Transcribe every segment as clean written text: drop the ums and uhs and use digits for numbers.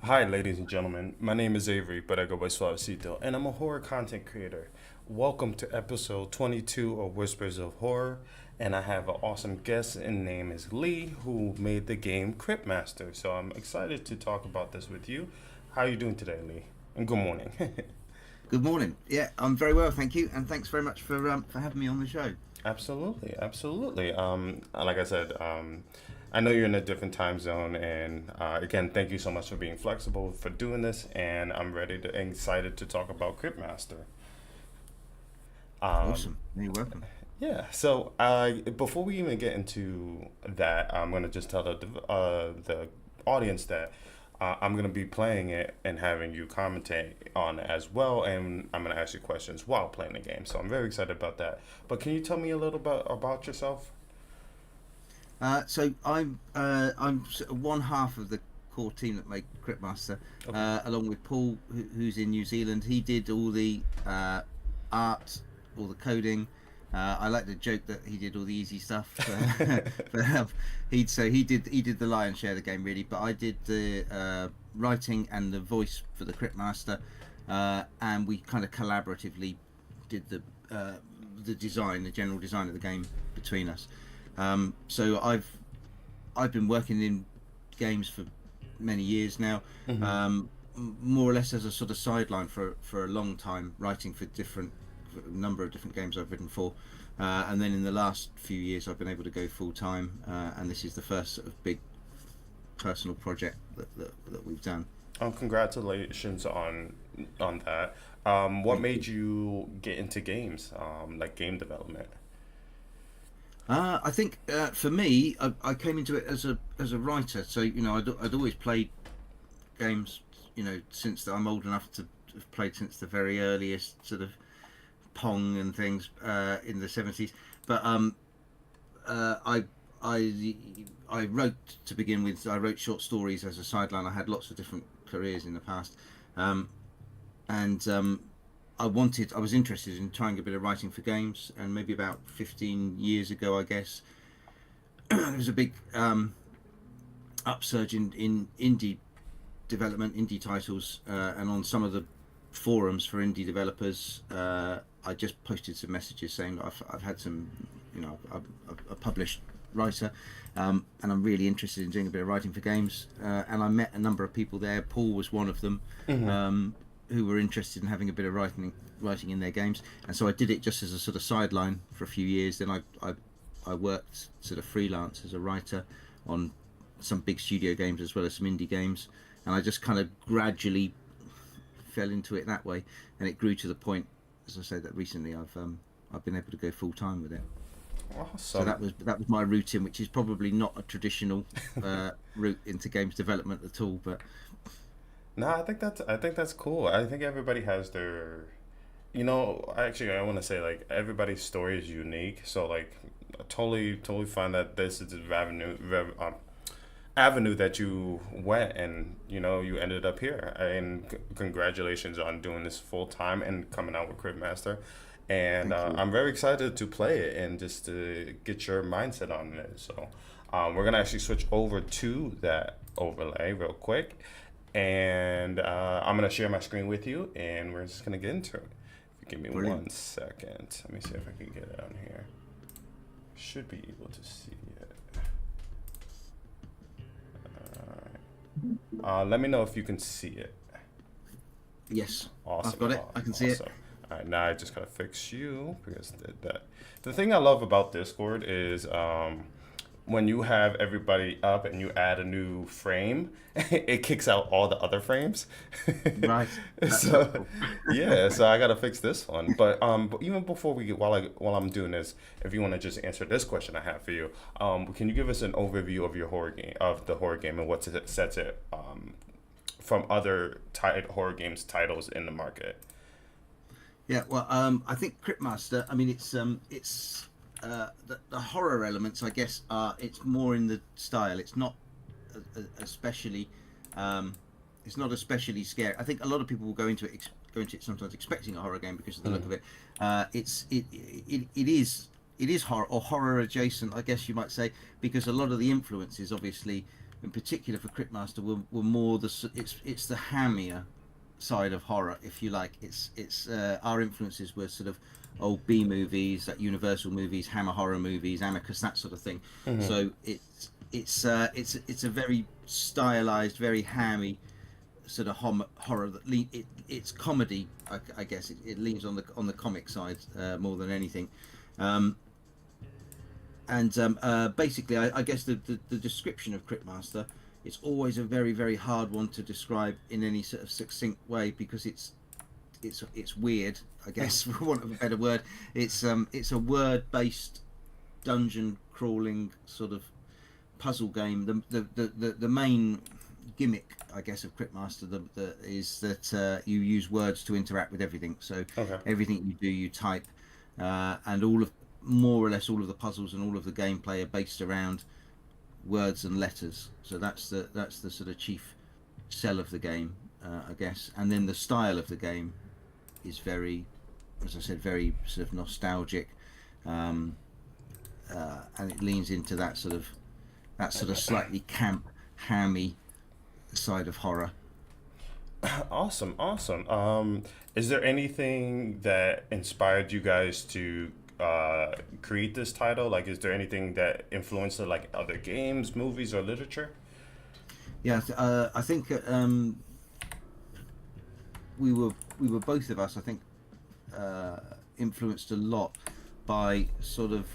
Hi, ladies and gentlemen. My name is Avery, but I go by Soavecito, and I'm a horror content creator. Welcome to episode 22 of Whispers of Horror, and I have an awesome guest, and name is Lee, who made the game Cryptmaster. So I'm excited to talk about this with you. How are you doing today, Lee? And good morning. Good morning. Yeah, I'm very well, thank you, and thanks very much for having me on the show. Absolutely, absolutely. Like I said, I know you're in a different time zone, and again, thank you so much for being flexible for doing this. And I'm ready to excited to talk about Cryptmaster. Um, Awesome. You're welcome. yeah. So before we even get into that, I'm gonna just tell the audience that. I'm gonna be playing it and having you commentate on it as well, and I'm gonna ask you questions while playing the game. So I'm very excited about that. But can you tell me a little bit about yourself? So I'm sort of one half of the core team that made Cryptmaster, Okay. along with Paul, who's in New Zealand. He did all the art, all the coding. I like to joke that he did all the easy stuff. But he did the lion's share of the game really. But I did the writing and the voice for the Cryptmaster, and we kind of collaboratively did the design, the general design of the game between us. So I've been working in games for many years now, Hmm. more or less as a sort of sideline for a long time, writing for a number of different games I've written for, and then in the last few years I've been able to go full time, and this is the first sort of big personal project that we've done. Congratulations on that. What Thank made you. you get into games, like game development? I think for me, I came into it as a writer. So I'd always played games. Since I'm old enough to have played since the very earliest sort of Pong and things in the '70s. But uh, I I I wrote to begin with. I wrote short stories as a sideline. I had lots of different careers in the past, um, and I was interested in trying a bit of writing for games. And maybe about 15 years ago, I guess, there was a big upsurge in indie development, indie titles, and on some of the forums for indie developers, I just posted some messages saying that I've had some, I'm a published writer, and I'm really interested in doing a bit of writing for games. And I met a number of people there. Paul was one of them, Hmm. who were interested in having a bit of writing in their games. And so I did it just as a sort of sideline for a few years. Then I worked sort of freelance as a writer on some big studio games as well as some indie games, and I just kind of gradually fell into it that way, and it grew to the point, as I said, that recently I've been able to go full time with it. So Awesome. that was my route in, which is probably not a traditional route into games development at all, but No, I think that's cool. I think everybody has their, actually I want to say like everybody's story is unique. So like, I totally find that this is the avenue that you went, and you ended up here. And congratulations on doing this full time and coming out with Cryptmaster. And thank you. I'm very excited to play it and just to get your mindset on it. So we're gonna actually switch over to that overlay real quick, and I'm gonna share my screen with you, and we're just gonna get into it. If you give me Brilliant. 1 second, let me see if I can get it on here. Should be able to see it. Let me know if you can see it. Yes, I've Awesome, got it. I can see it. awesome. All right, now I just gotta fix you because the thing I love about Discord is when you have everybody up and you add a new frame, it kicks out all the other frames. Right, that's So helpful. yeah, so I gotta fix this one. But even before we get while I'm doing this, if you want to just answer this question I have for you, can you give us an overview of your horror game and what sets it from other horror games titles in the market? Yeah, well, I think Cryptmaster. I mean, the horror elements. I guess it's more in the style. It's not especially. Um, it's not especially scary. I think a lot of people will go into it sometimes expecting a horror game because of the look Mm. of it. It is horror or horror adjacent, I guess you might say, because a lot of the influences obviously in particular for Cryptmaster, were more it's the hammier side of horror, if you like. It's our influences were sort of old B movies, like Universal movies, Hammer horror movies, Amicus, that sort of thing. So it's a very stylized, very hammy sort of horror that it's comedy. I guess it leans on the comic side more than anything. Basically, I guess the description of Cryptmaster, it's always a very, very hard one to describe in any sort of succinct way, because it's weird, I guess, for want of a better word. It's a word-based dungeon crawling sort of puzzle game. The main gimmick, I guess, of Cryptmaster is that you use words to interact with everything. So everything you do, you type, and more or less all of the puzzles and all of the gameplay are based around words and letters. So that's the sort of chief sell of the game, I guess. And then the style of the game is very, as I said, very sort of nostalgic, and it leans into that sort of slightly camp, hammy side of horror. Awesome. Is there anything that inspired you guys to create this title? Like, is there anything that influenced it, like other games, movies, or literature? Yeah, I think we were both of us, I think, influenced a lot by sort of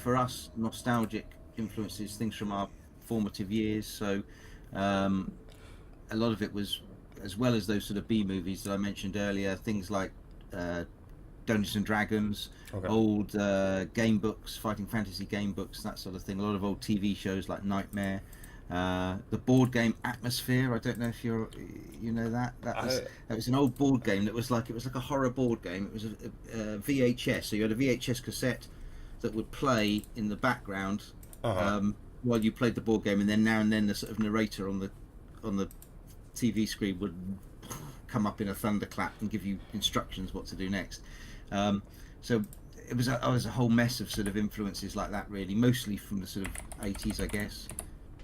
for us nostalgic influences, things from our formative years. So a lot of it was, as well as those sort of B movies that I mentioned earlier, things like Dungeons and Dragons, old game books, fighting fantasy game books, that sort of thing. A lot of old TV shows like Nightmare, the board game Atmosphere. I don't know if you know that. That was an old board game that was like a horror board game. It was a VHS. So you had a VHS cassette that would play in the background while you played the board game, and then the sort of narrator on the TV screen would come up in a thunderclap and give you instructions what to do next. So it was a whole mess of sort of influences like that, really, mostly from the sort of 80s, I guess.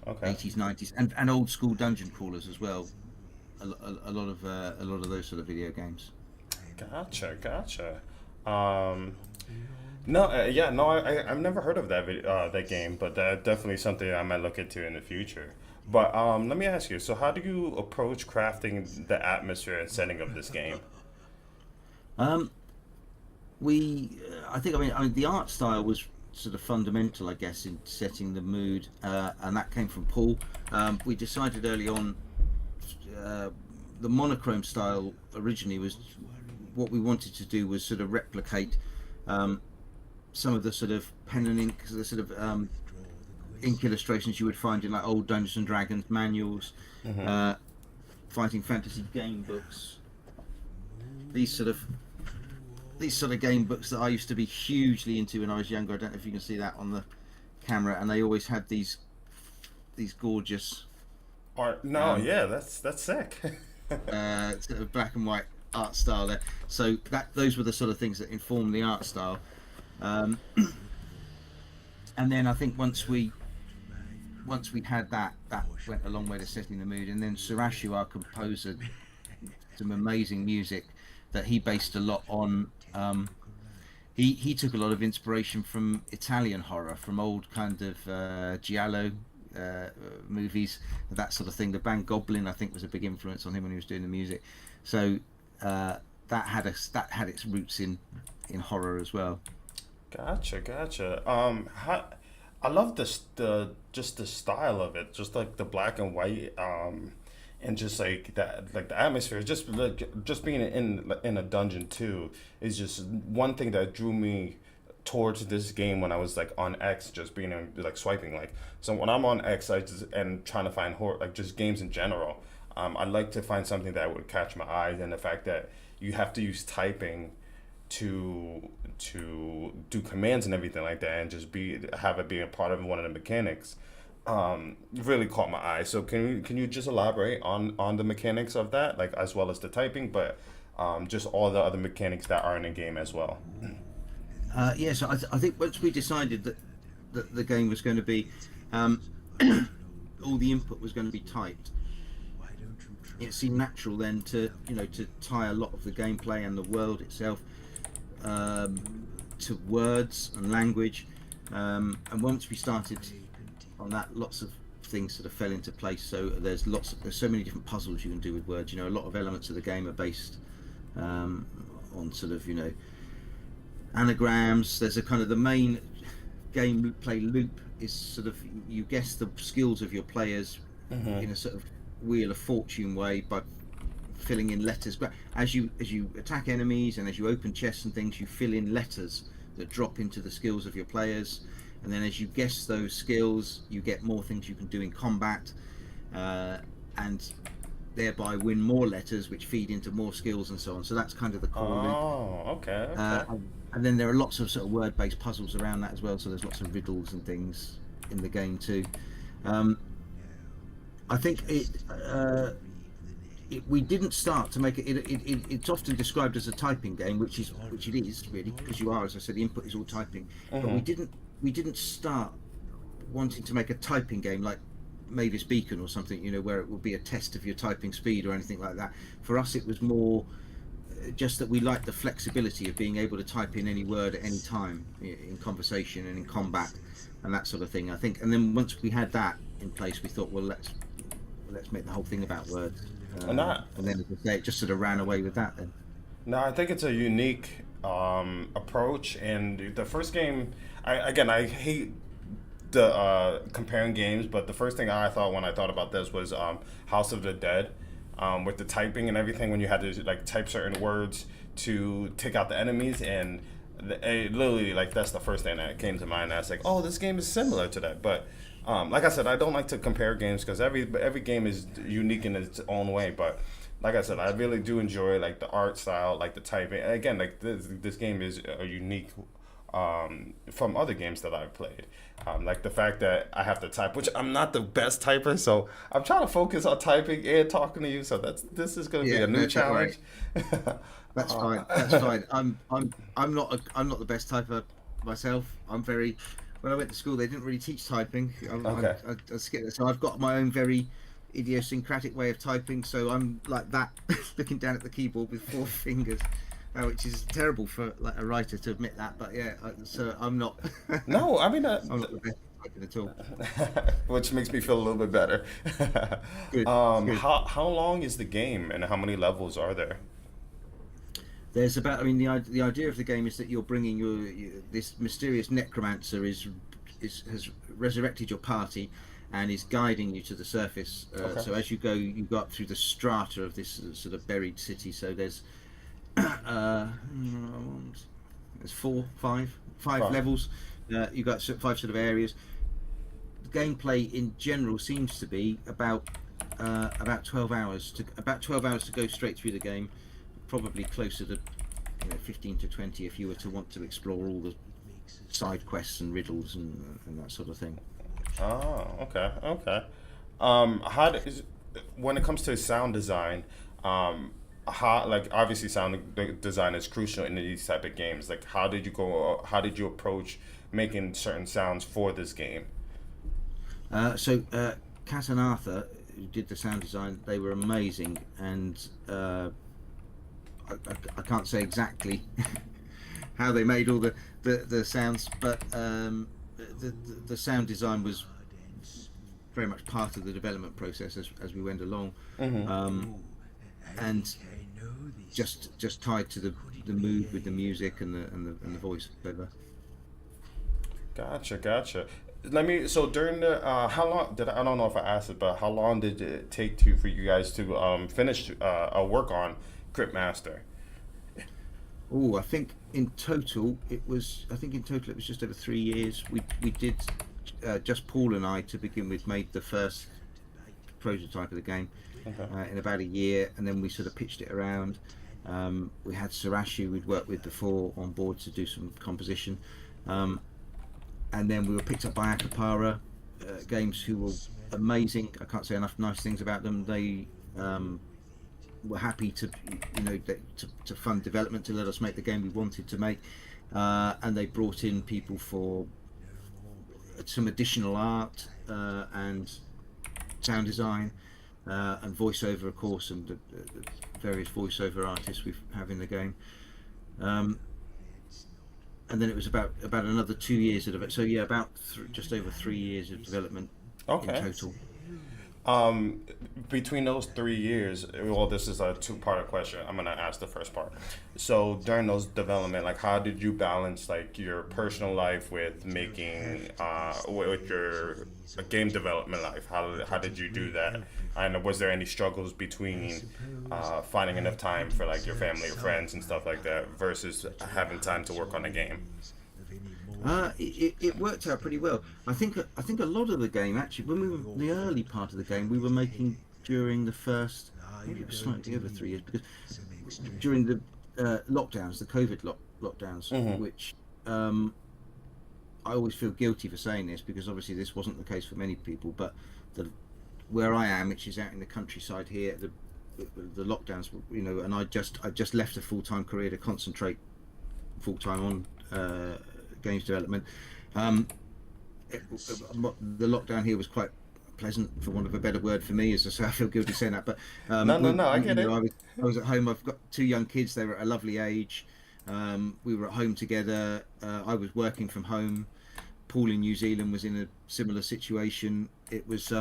80s, 90s, and old school dungeon crawlers as well. A lot of those sort of video games. Gotcha. I've never heard of that game, but definitely something I might look into in the future. But let me ask you, so how do you approach crafting the atmosphere and setting of this game? I mean, the art style was sort of fundamental, I guess, in setting the mood, and that came from Paul. We decided early on, the monochrome style originally was what we wanted to do, was sort of replicate some of the sort of pen and ink, the sort of ink illustrations you would find in like old Dungeons and Dragons manuals, fighting fantasy game books. These sort of game books that I used to be hugely into when I was younger. I don't know if you can see that on the camera, and they always had these gorgeous art. That's sick. Sort of black and white art style there. So those were the sort of things that informed the art style. And then I think once we had that went a long way to setting the mood. And then Surashu, our composer, some amazing music that he based a lot on. He took a lot of inspiration from Italian horror, from old kind of giallo movies, that sort of thing. The band Goblin, I think, was a big influence on him when he was doing the music. So that had its roots in horror as well. Gotcha. I love just the style of it, just like the black and white, and just like that, like the atmosphere. Just being in a dungeon too is just one thing that drew me towards this game when I was like on X, just being like swiping. Like, so when I'm on X, and trying to find horror, like just games in general, I like to find something that would catch my eye, and the fact that you have to use typing to do commands and everything like that, and just have it be a part of one of the mechanics, really caught my eye. So can you just elaborate on the mechanics of that, like as well as the typing, but just all the other mechanics that are in the game as well? So I think once we decided that the game was going to be um, all the input was going to be typed. It seemed natural then to to tie a lot of the gameplay and the world itself to words and language, and once we started on that, lots of things sort of fell into place. So there's so many different puzzles you can do with words. A lot of elements of the game are based on sort of anagrams. There's a kind of the main gameplay loop is sort of you guess the skills of your players in a sort of Wheel of Fortune way by filling in letters. But as you attack enemies and as you open chests and things, you fill in letters that drop into the skills of your players, and then as you guess those skills, you get more things you can do in combat, and thereby win more letters which feed into more skills and so on. So that's kind of the core loop. Oh, okay. And then there are lots of sort of word-based puzzles around that as well, so there's lots of riddles and things in the game too. I think we didn't start to make it. It's often described as a typing game, which it is really, because you are, as I said, the input is all typing. But we didn't start wanting to make a typing game like Mavis Beacon or something, where it would be a test of your typing speed or anything like that. For us, it was more just that we liked the flexibility of being able to type in any word at any time in conversation and in combat and that sort of thing, I think. And then once we had that in place, we thought, well, let's make the whole thing about words. And then, as I say, it just sort of ran away with that then. No, I think it's a unique approach. And the first game, I hate the comparing games, but the first thing I thought when I thought about this was House of the Dead, with the typing and everything, when you had to like type certain words to take out the enemies, and literally like that's the first thing that came to mind. I was like, oh, this game is similar to that, but. Like I said, I don't like to compare games because every game is unique in its own way. But like I said, I really do enjoy like the art style, like the typing. Again, like this game is a unique from other games that I've played. Like the fact that I have to type, which I'm not the best typer, so I'm trying to focus on typing and talking to you. So this is going to be a new challenge. That's fine. That's fine. I'm not the best typer myself. When I went to school, they didn't really teach typing. So I've got my own very idiosyncratic way of typing. So I'm like that, looking down at the keyboard with 4 fingers, which is terrible for like a writer to admit that. But yeah, so I'm not. No, I mean I'm not the best typing at all. Which makes me feel a little bit better. Good. Good. How long is the game, and how many levels are there? There's about. I mean, the idea of the game is that you're bringing this mysterious necromancer has resurrected your party, and is guiding you to the surface. So as you go up through the strata of this sort of buried city. So there's five levels. You've got 5 sort of areas. The gameplay in general seems to be about 12 hours to go straight through the game. Probably closer to 15 to 20 if you were to want to explore all the side quests and riddles and that sort of thing. Oh, okay. When it comes to sound design, obviously sound design is crucial in these type of games. Like, how did you approach making certain sounds for this game? Kat and Arthur, who did the sound design, they were amazing, and I can't say exactly how they made all the sounds, but the sound design was very much part of the development process as we went along, and just tied to the mood with the music and the voice over. Gotcha. So during the how long I don't know if I asked it, but how long did it take for you guys to finish work on Cryptmaster? I think in total it was just over 3 years. We did just Paul and I to begin with made the first prototype of the game in about a year, and then we sort of pitched it around. We had Sarashu we'd worked with before on board to do some composition, and then we were picked up by Akapara Games, who were amazing. I can't say enough nice things about them. They were happy to fund development, to let us make the game we wanted to make, and they brought in people for some additional art and sound design, and voiceover, of course, and the various voiceover artists we have in the game. And then it was about another 2 years of it. So yeah, about just over 3 years of development in Okay. total. Um, Between those 3 years, well, this is a two-part question. I'm gonna ask the first part. So during those development, like, how did you balance like your personal life with making, with your game development life? How did you do that? And was there any struggles between finding enough time for like your family or friends and stuff like that versus having time to work on a game? It worked out pretty well. I think a lot of the game actually, when we were the early part of the game, we were making during the first, maybe it was slightly over 3 years, because during the lockdowns, the COVID lockdowns, Mm-hmm. which I always feel guilty for saying this because obviously this wasn't the case for many people, but the where I am, which is out in the countryside here, the lockdowns, and I just left a full-time career to concentrate full-time on games development. Um, the lockdown here was quite pleasant, for want of a better word, for me. As I say, I feel guilty saying that, but No, no, no. I get it. I was at home. I've got two young kids. They were at a lovely age. We were at home together. I was working from home. Paul in New Zealand was in a similar situation. It was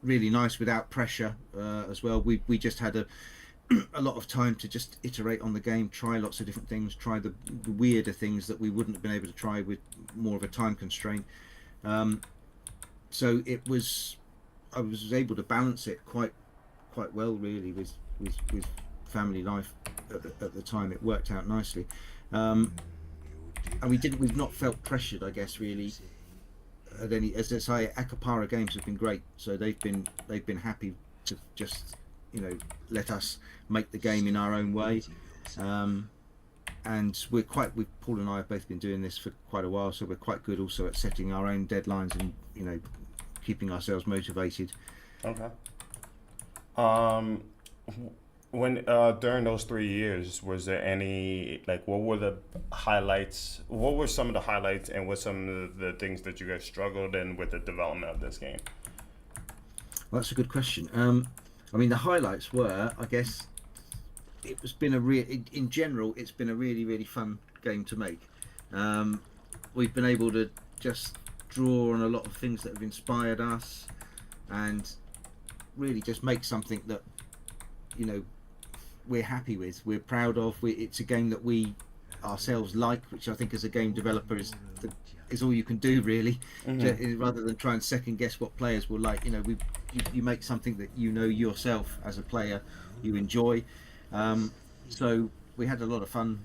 really nice without pressure as well. We just had a lot of time to just iterate on the game, try lots of different things, try the weirder things that we wouldn't have been able to try with more of a time constraint. So I was able to balance it quite well, really, with family life at the time. It worked out nicely, and we've not felt pressured, I guess, really. At any, as I say, Akapara Games have been great, so they've been happy to just let us make the game in our own way. And with Paul and I have both been doing this for quite a while, so we're quite good also at setting our own deadlines and keeping ourselves motivated. Okay. Um, when during those 3 years, was there any like what were the highlights? What were some of the highlights, and what some of the things that you guys struggled in with the development of this game? Well, that's a good question. I mean, the highlights were, I guess, in general, it's been a really, really fun game to make. We've been able to just draw on a lot of things that have inspired us, and really just make something that we're happy with, we're proud of. It's a game that we ourselves like, which I think as a game developer is all you can do, really. Rather than try and second guess what players will like. You make something that yourself as a player you enjoy. So we had a lot of fun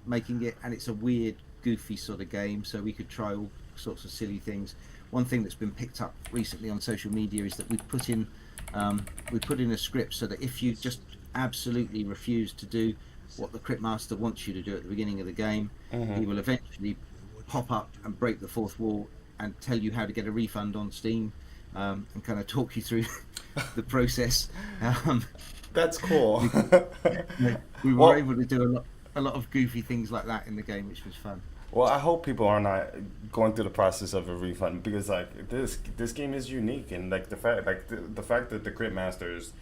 making it, and it's a weird, goofy sort of game, so we could try all sorts of silly things. One thing that's been picked up recently on social media is that we put in a script so that if you just absolutely refuse to do what the Cryptmaster wants you to do at the beginning of the game, he will eventually pop up and break the fourth wall and tell you how to get a refund on Steam, and kind of talk you through the process. That's cool. We were Well, able to do a lot of goofy things like that in the game, which was fun. well, I hope people are not going through the process of a refund, because like this game is unique, and like the fact that the Crit Master is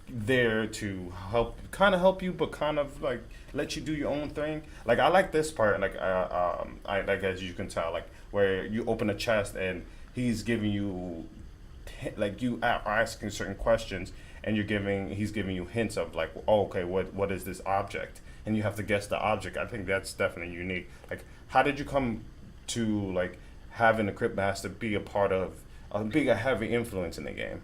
there to help you, but kind of like let you do your own thing. Like I like this part, like I like, as you can tell, like where you open a chest and he's giving you like you are asking certain questions, and he's giving you hints of like, oh, okay, what is this object, and you have to guess the object. I think that's definitely unique. Like, how did you come to like having the Crypt Master be a part of being a heavy influence in the game?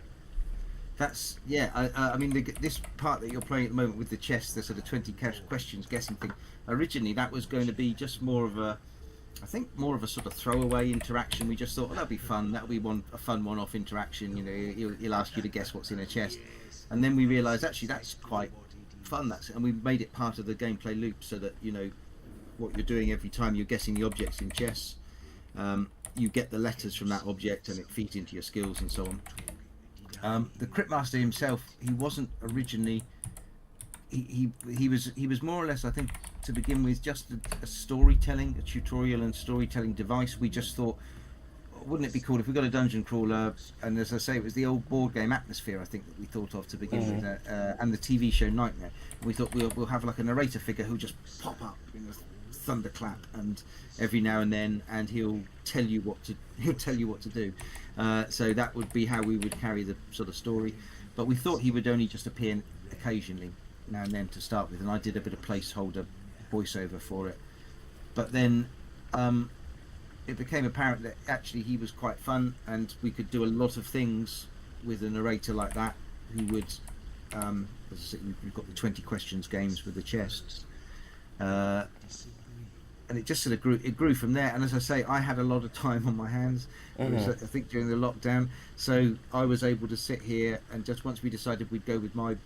That's yeah. I mean, this part that you're playing at the moment with the chess, the sort of 20 questions guessing thing. Originally, that was going to be just more of a sort of throwaway interaction. We just thought, well, that'll be fun. That'll be a fun one-off interaction. He'll ask you to guess what's in a chest, and then we realised actually that's quite fun. And we made it part of the gameplay loop so that what you're doing every time you're guessing the objects in chess. You get the letters from that object, and it feeds into your skills and so on. The Cryptmaster himself, he wasn't originally. He was more or less, I think, to begin with, just a tutorial and storytelling device. We just thought wouldn't it be cool if we got a dungeon crawler? And as I say, it was the old board game Atmosphere, I think, that we thought of to begin with, and the TV show Nightmare. We thought we'll have like a narrator figure who'll just pop up in a thunderclap, and every now and then, and he'll tell you what to do. So that would be how we would carry the sort of story. But we thought he would only just appear occasionally, now and then, to start with, and I did a bit of placeholder voiceover for it. But then it became apparent that actually he was quite fun, and we could do a lot of things with a narrator like that, who would, as I said, we've got the 20 questions games with the chests, and it just sort of grew from there. And as I say, I had a lot of time on my hands. It was, I think, during the lockdown, so I was able to sit here, and just once we decided we'd go with my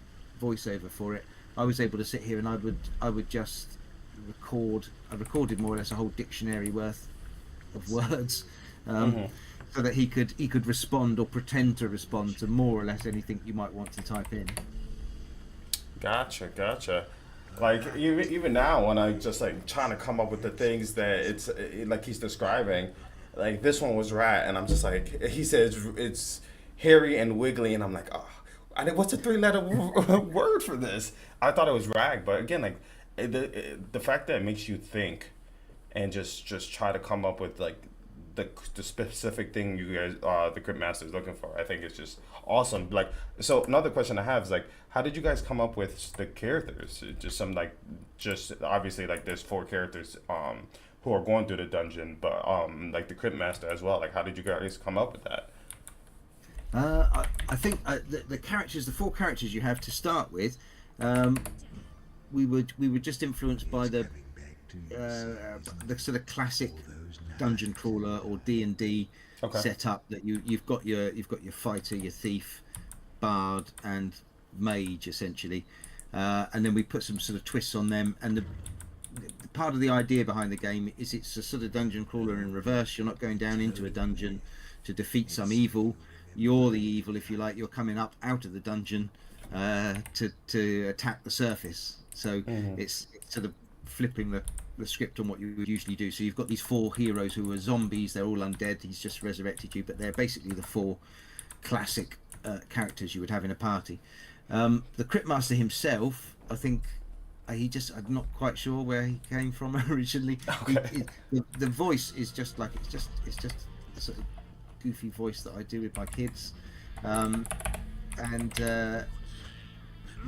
voiceover for it, I was able to sit here and I would just record. I recorded more or less a whole dictionary worth of words, so that he could respond or pretend to respond to more or less anything you might want to type in. Gotcha. Like even now, when I just like trying to come up with the things that like he's describing, like this one was rat, and I'm just like, he says it's hairy and wiggly, and I'm like, oh, what's a 3-letter word for this? I thought it was rag, but again, like the fact that it makes you think and just try to come up with like the specific thing you guys the Cryptmaster is looking for. I think it's just awesome. Like, so another question I have is like, how did you guys come up with the characters? Just some like, just obviously like there's 4 characters who are going through the dungeon, but like the Cryptmaster as well. Like, how did you guys come up with that? I think the characters, the 4 characters you have to start with, we were just influenced by the sort of classic dungeon crawler or D&D setup, that you've got your fighter, your thief, bard, and mage essentially, and then we put some sort of twists on them. And the part of the idea behind the game is it's a sort of dungeon crawler in reverse. You're not going down into a dungeon to defeat some evil. You're the evil, if you like. You're coming up out of the dungeon to attack the surface. So it's sort of flipping the script on what you would usually do. So you've got these 4 heroes who are zombies. They're all undead. He's just resurrected you, but they're basically the 4 classic characters you would have in a party. The Cryptmaster himself, I think, I'm not quite sure where he came from originally. The voice is just like it's just a sort of goofy voice that I do with my kids, and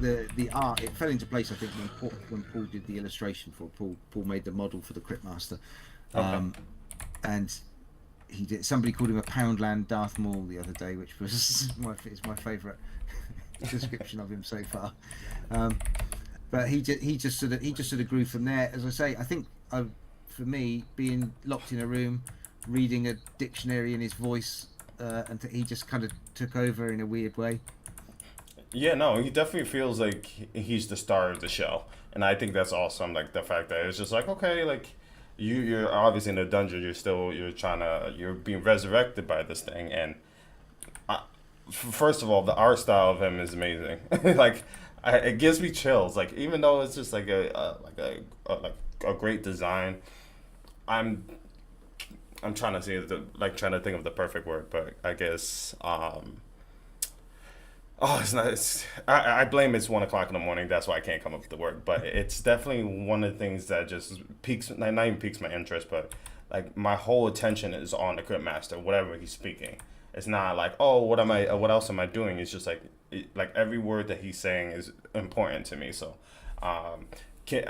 the art, it fell into place, I think, when Paul did the illustration for Paul made the model for the Cryptmaster, and he did. Somebody called him a Poundland Darth Maul the other day, which was my favourite description of him so far. But he just sort of grew from there. As I say, I think for me, being locked in a room, reading a dictionary in his voice, and he just kind of took over in a weird way. Yeah, no, he definitely feels like he's the star of the show, and I think that's awesome. Like the fact that it's just like, okay, like you're obviously in a dungeon, you're being resurrected by this thing, and first of all, the art style of him is amazing. Like it gives me chills. Like even though it's just like a great design, I'm trying to see trying to think of the perfect word, but I guess it's not. I blame it's 1:00 in the morning. That's why I can't come up with the word. But it's definitely one of the things that just not even piques my interest, but like my whole attention is on the Cryptmaster, whatever he's speaking. It's not like, oh, what else am I doing? It's just like every word that he's saying is important to me. So, which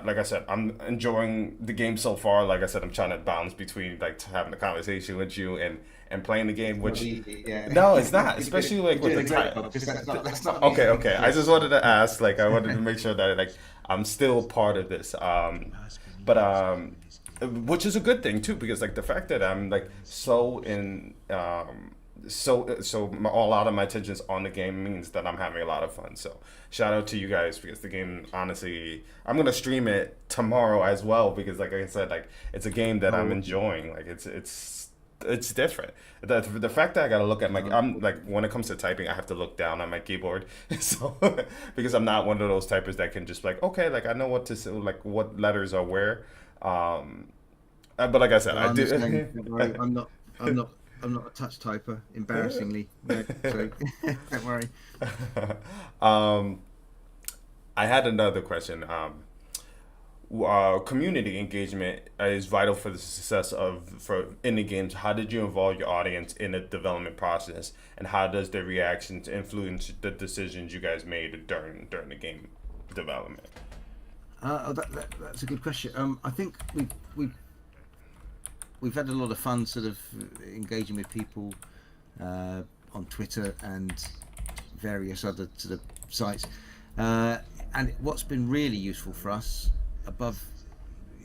like I said, I'm enjoying the game so far. Like I said, I'm trying to balance between like having a conversation with you and playing the game, which no, it's not. Especially like with the time. That's not Okay. I just wanted to ask. Like, I wanted to make sure that like I'm still part of this. But which is a good thing too, because like the fact that I'm like so in a lot of my attention is on the game means that I'm having a lot of fun. So shout out to you guys, because the game, honestly, I'm gonna stream it tomorrow as well, because like I said, like it's a game that I'm enjoying. Like it's different. The fact that I gotta look at I'm like, when it comes to typing, I have to look down at my keyboard. So because I'm not one of those typers that can just like, okay, like I know what to say, like what letters are where. But like I said, Well, I I'm the same. do. Don't worry. I'm not a touch typer, embarrassingly. No, so don't worry. um, I had another question. Community engagement is vital for the success of for indie games. How did you involve your audience in the development process, and how does their reactions influence the decisions you guys made during the game development? That's a good question. I think we've had a lot of fun sort of engaging with people on Twitter and various other sort of sites. And what's been really useful for us, above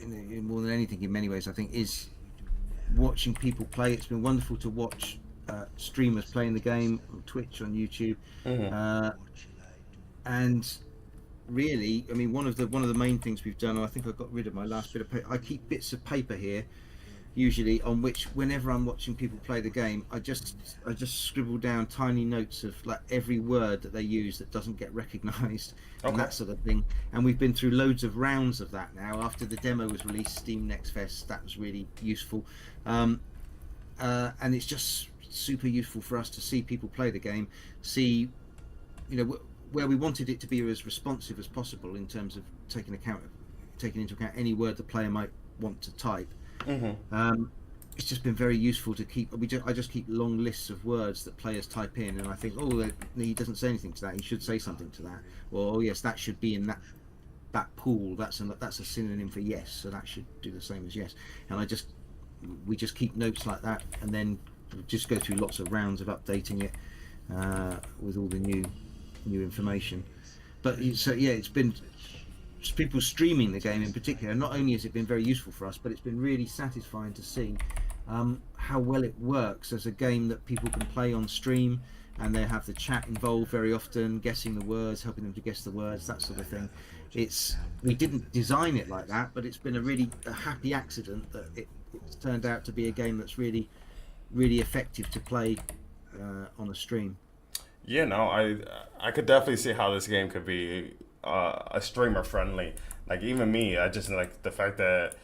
more than anything, in many ways, I think, is watching people play. It's been wonderful to watch streamers playing the game on Twitch, on YouTube, Mm-hmm. and really, I mean, one of the main things we've done. And I think I got rid of my last bit of paper. I keep bits of paper here usually on which whenever I'm watching people play the game, I just scribble down tiny notes of like every word that they use that doesn't get recognized and Okay. that sort of thing. And we've been through loads of rounds of that now. After the demo was released, Steam Next Fest, that was really useful. um, and it's just super useful for us to see people play the game, see, where we wanted it to be as responsive as possible in terms of taking into account any word the player might want to type. Mm-hmm. It's just been very useful to keep. I just keep long lists of words that players type in, and I think, oh, he doesn't say anything to that. He should say something to that. Or, oh yes, that should be in that pool. That's a synonym for yes, so that should do the same as yes. And we just keep notes like that, and then just go through lots of rounds of updating it with all the new information. But so yeah, it's been people streaming the game in particular. Not only has it been very useful for us, but it's been really satisfying to see how well it works as a game that people can play on stream, and they have the chat involved very often, guessing the words, helping them to guess the words, that sort of thing. We didn't design it like that, but it's been a happy accident that it's turned out to be a game that's really, really effective to play on a stream. Yeah, no, I could definitely see how this game could be a streamer friendly. Like even me, I just like the fact that,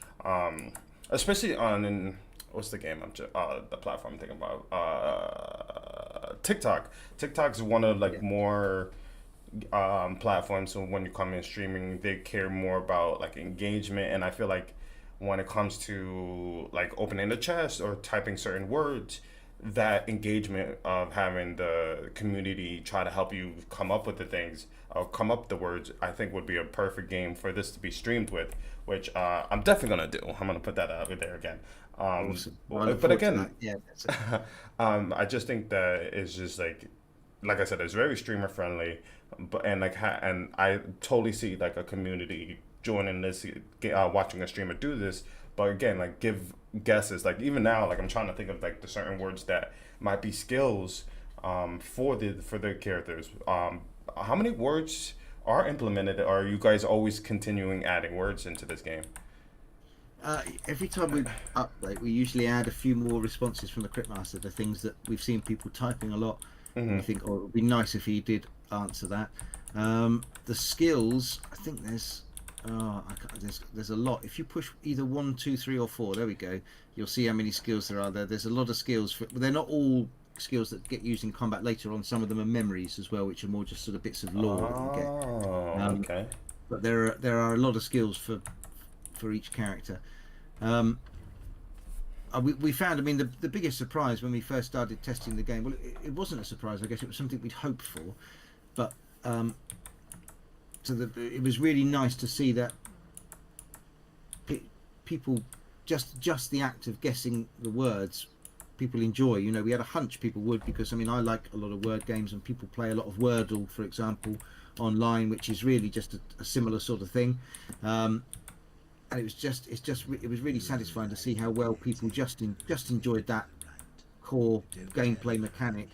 especially what's the game the platform I'm thinking about, TikTok. TikTok's one of Yeah. like more platforms. So when you come in streaming, they care more about like engagement, and I feel like when it comes to like opening the chest or typing certain words, that engagement of having the community try to help you come up with the things or come up with the words, I think would be a perfect game for this to be streamed with, which I'm definitely gonna do. I'm gonna put that out there again. Awesome. I look But forward to again, that. Yeah, that's it. I just think that it's just like I said, it's very streamer friendly, but and and I totally see like a community joining this, watching a streamer do this. But again, like give guesses. Like even now, like I'm trying to think of like the certain words that might be skills for the characters. How many words are implemented? Or are you guys always continuing adding words into this game? Every time we update, we usually add a few more responses from the Cryptmaster, the things that we've seen people typing a lot, and Mm-hmm. we think, oh, it would be nice if he did answer that. The skills, I think there's a lot. If you push either 1, 2, 3, or 4, there we go. You'll see how many skills there are there. There's a lot of skills. They're not all skills that get used in combat later on. Some of them are memories as well, which are more just sort of bits of lore that you get. Oh, Um, okay. but there are a lot of skills for each character. Um, we found, I mean, the biggest surprise when we first started testing the game, well, it wasn't a surprise, I guess it was something we'd hoped for, but it was really nice to see that people, just the act of guessing the words, people enjoy. We had a hunch people would, because I mean, I like a lot of word games, and people play a lot of Wordle, for example, online, which is really just a similar sort of thing. And it was really satisfying to see how well people just enjoyed that core gameplay mechanic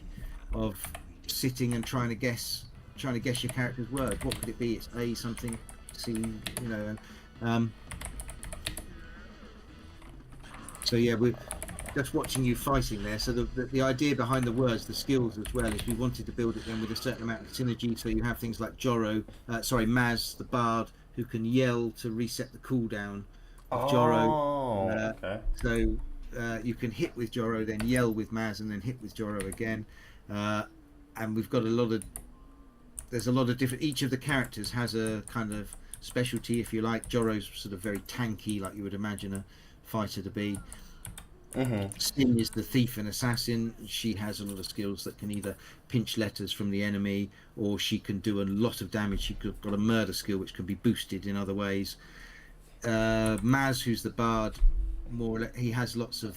of sitting and trying to guess your character's word. What could it be? It's A something, C, and so yeah, we're just watching you fighting there. So the idea behind the words, the skills as well, is we wanted to build it then with a certain amount of synergy. So you have things like Maz, the bard, who can yell to reset the cooldown of Joro. Oh, Uh, okay. so you can hit with Joro, then yell with Maz, and then hit with Joro again. Uh, and we've got a lot of there's a lot of different. Each of the characters has a kind of specialty, if you like. Joro's sort of very tanky, like you would imagine a fighter to be. Mm-hmm. Sin is the thief and assassin. She has a lot of skills that can either pinch letters from the enemy, or she can do a lot of damage. She's got a murder skill which can be boosted in other ways. Maz, who's the bard, more or less, he has lots of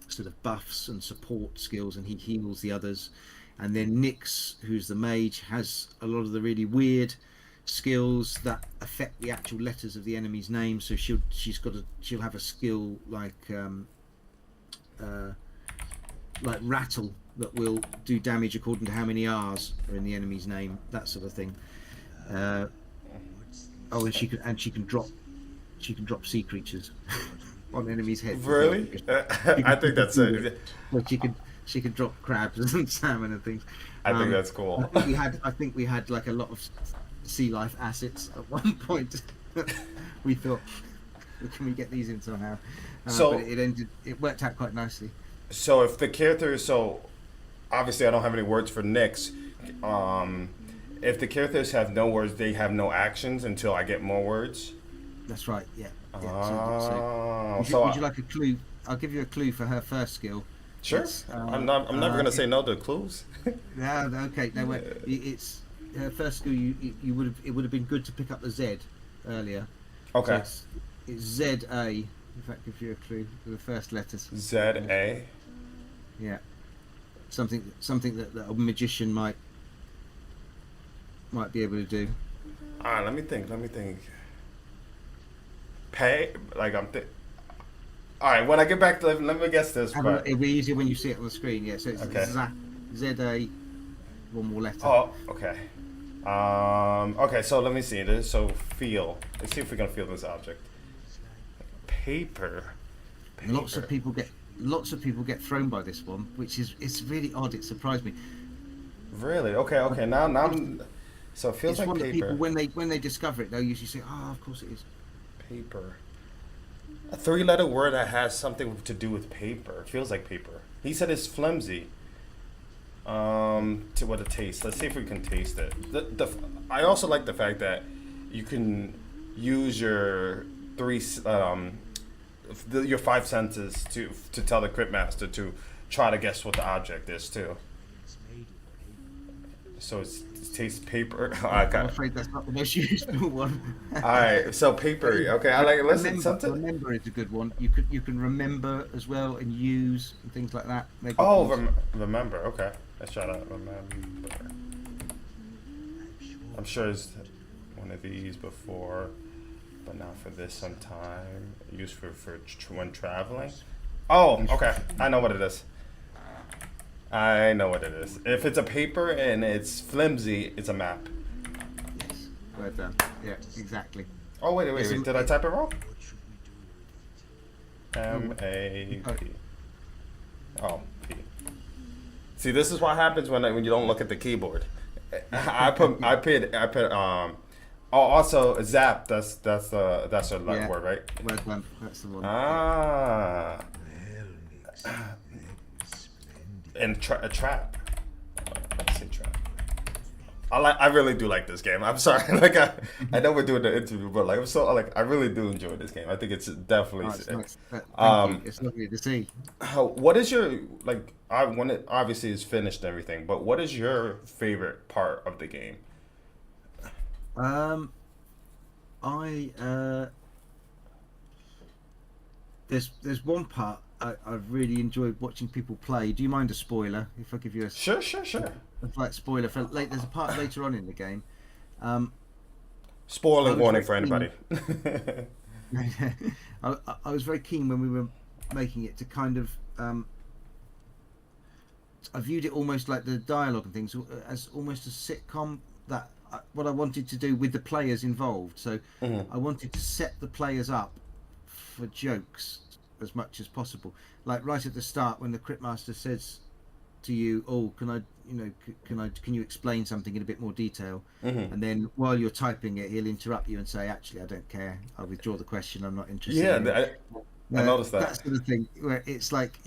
sort of buffs and support skills, and he heals the others. And then Nyx, who's the mage, has a lot of the really weird skills that affect the actual letters of the enemy's name. So she'll have a skill like rattle that will do damage according to how many R's are in the enemy's name, that sort of thing. And she can drop sea creatures on enemies' heads. Really? I think that's it. But she could drop crabs and salmon and things. I think that's cool. I think we had like a lot of sea life assets at one point. We thought, can we get these in somehow? But it worked out quite nicely. So if the character, obviously I don't have any words for Nyx. If the characters have no words, they have no actions until I get more words. That's right. Yeah. Would you like a clue? I'll give you a clue for her first skill. Sure. I'm never gonna say no to clues. Yeah. Okay. No. It's her first skill. It would have been good to pick up the Z earlier. Okay. So it's Z-A. If that gives you a clue for the first letters. Z-A? Yeah. Something that a magician might be able to do. Let me think. Pay? Alright, when I get back to let me guess this. It'll be easier when you see it on the screen, yeah. So it's okay. Z-A, one more letter. Oh, okay. Okay, so let me see. So feel. Let's see if we can feel this object. Paper. Lots of people get thrown by this one, which it's really odd. It surprised me. Really? Okay. Now I'm. So it feels it's like one paper. That people when they discover it, they'll usually say, "Oh, of course it is." Paper. A 3-letter word that has something to do with paper. It feels like paper. He said it's flimsy. To what it tastes. Let's see if we can taste it. I also like the fact that you can use your your 5 senses to tell the Cryptmaster to try to guess what the object is too. So it tastes paper. I'm afraid that's not the most useful one. All right, so paper. Okay, I like it. Listen, remember is a good one. You can remember as well and use and things like that. Remember. Okay, let's try to remember. I'm sure it's one of these before, but not for this sometime. Used for when traveling. Oh, okay. I know what it is. If it's a paper and it's flimsy, it's a map. Yes. Well done. Yeah, exactly. Oh, wait. Did I type it wrong? M-A-P. Oh, P. See, this is what happens when you don't look at the keyboard. I put also zap. That's a word, right? Well done. That's the one. And a trap. Let's see, trap. I really do like this game. I'm sorry. I know we're doing the interview, but I really do enjoy this game. I think it's definitely. It's lovely to see. What is your when it obviously is finished and everything, but what is your favorite part of the game? There's one part I've really enjoyed watching people play. Do you mind a spoiler if I give you a Sure. A slight spoiler for there's a part later on in the game. Spoiler warning for anybody. I was very keen when we were making it to kind of. I viewed it almost like the dialogue and things as almost a sitcom. That what I wanted to do with the players involved. So I wanted to set the players up for jokes as much as possible. Like right at the start when the Cryptmaster says to you, oh, can I, can you explain something in a bit more detail? Hmm. And then while you're typing it, he'll interrupt you and say, actually, I don't care. I'll withdraw the question. I'm not interested Yeah, in it. I noticed That that. sort of thing, where it's like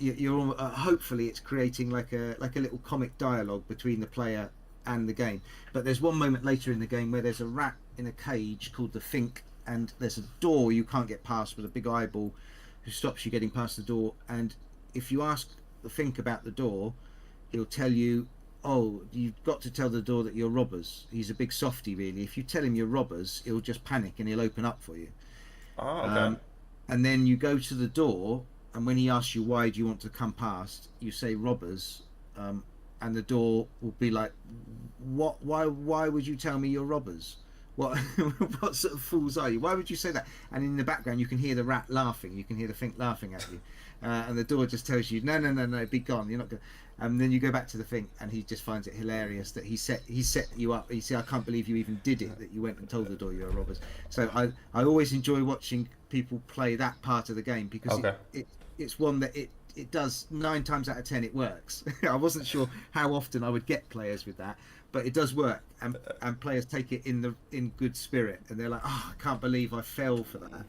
hopefully it's creating like a little comic dialogue between the player and the game. But there's one moment later in the game where there's a rat in a cage called the Fink, and there's a door you can't get past with a big eyeball who stops you getting past the door. And if you ask the Fink about the door, he'll tell you, oh, you've got to tell the door that you're robbers. He's a big softy, really. If you tell him you're robbers, he'll just panic and he'll open up for you. Oh, okay. um, and then you go to the door, and when he asks you why do you want to come past, you say robbers, and the door will be like, what, why would you tell me you're robbers? What what sort of fools are you? Why would you say that? And in the background you can hear the rat laughing, you can hear the Fink laughing at you, and the door just tells you, no, be gone, you're not going. And then you go back to the Fink, and he just finds it hilarious that he set you up. He said, I can't believe you even did it, that you went and told the door you're robbers. So I always enjoy watching people play that part of the game, because Okay. it's one that it does 9 times out of 10 it works. I wasn't sure how often I would get players with that, but it does work, and players take it in good spirit, and they're like, oh, I can't believe I fell for that.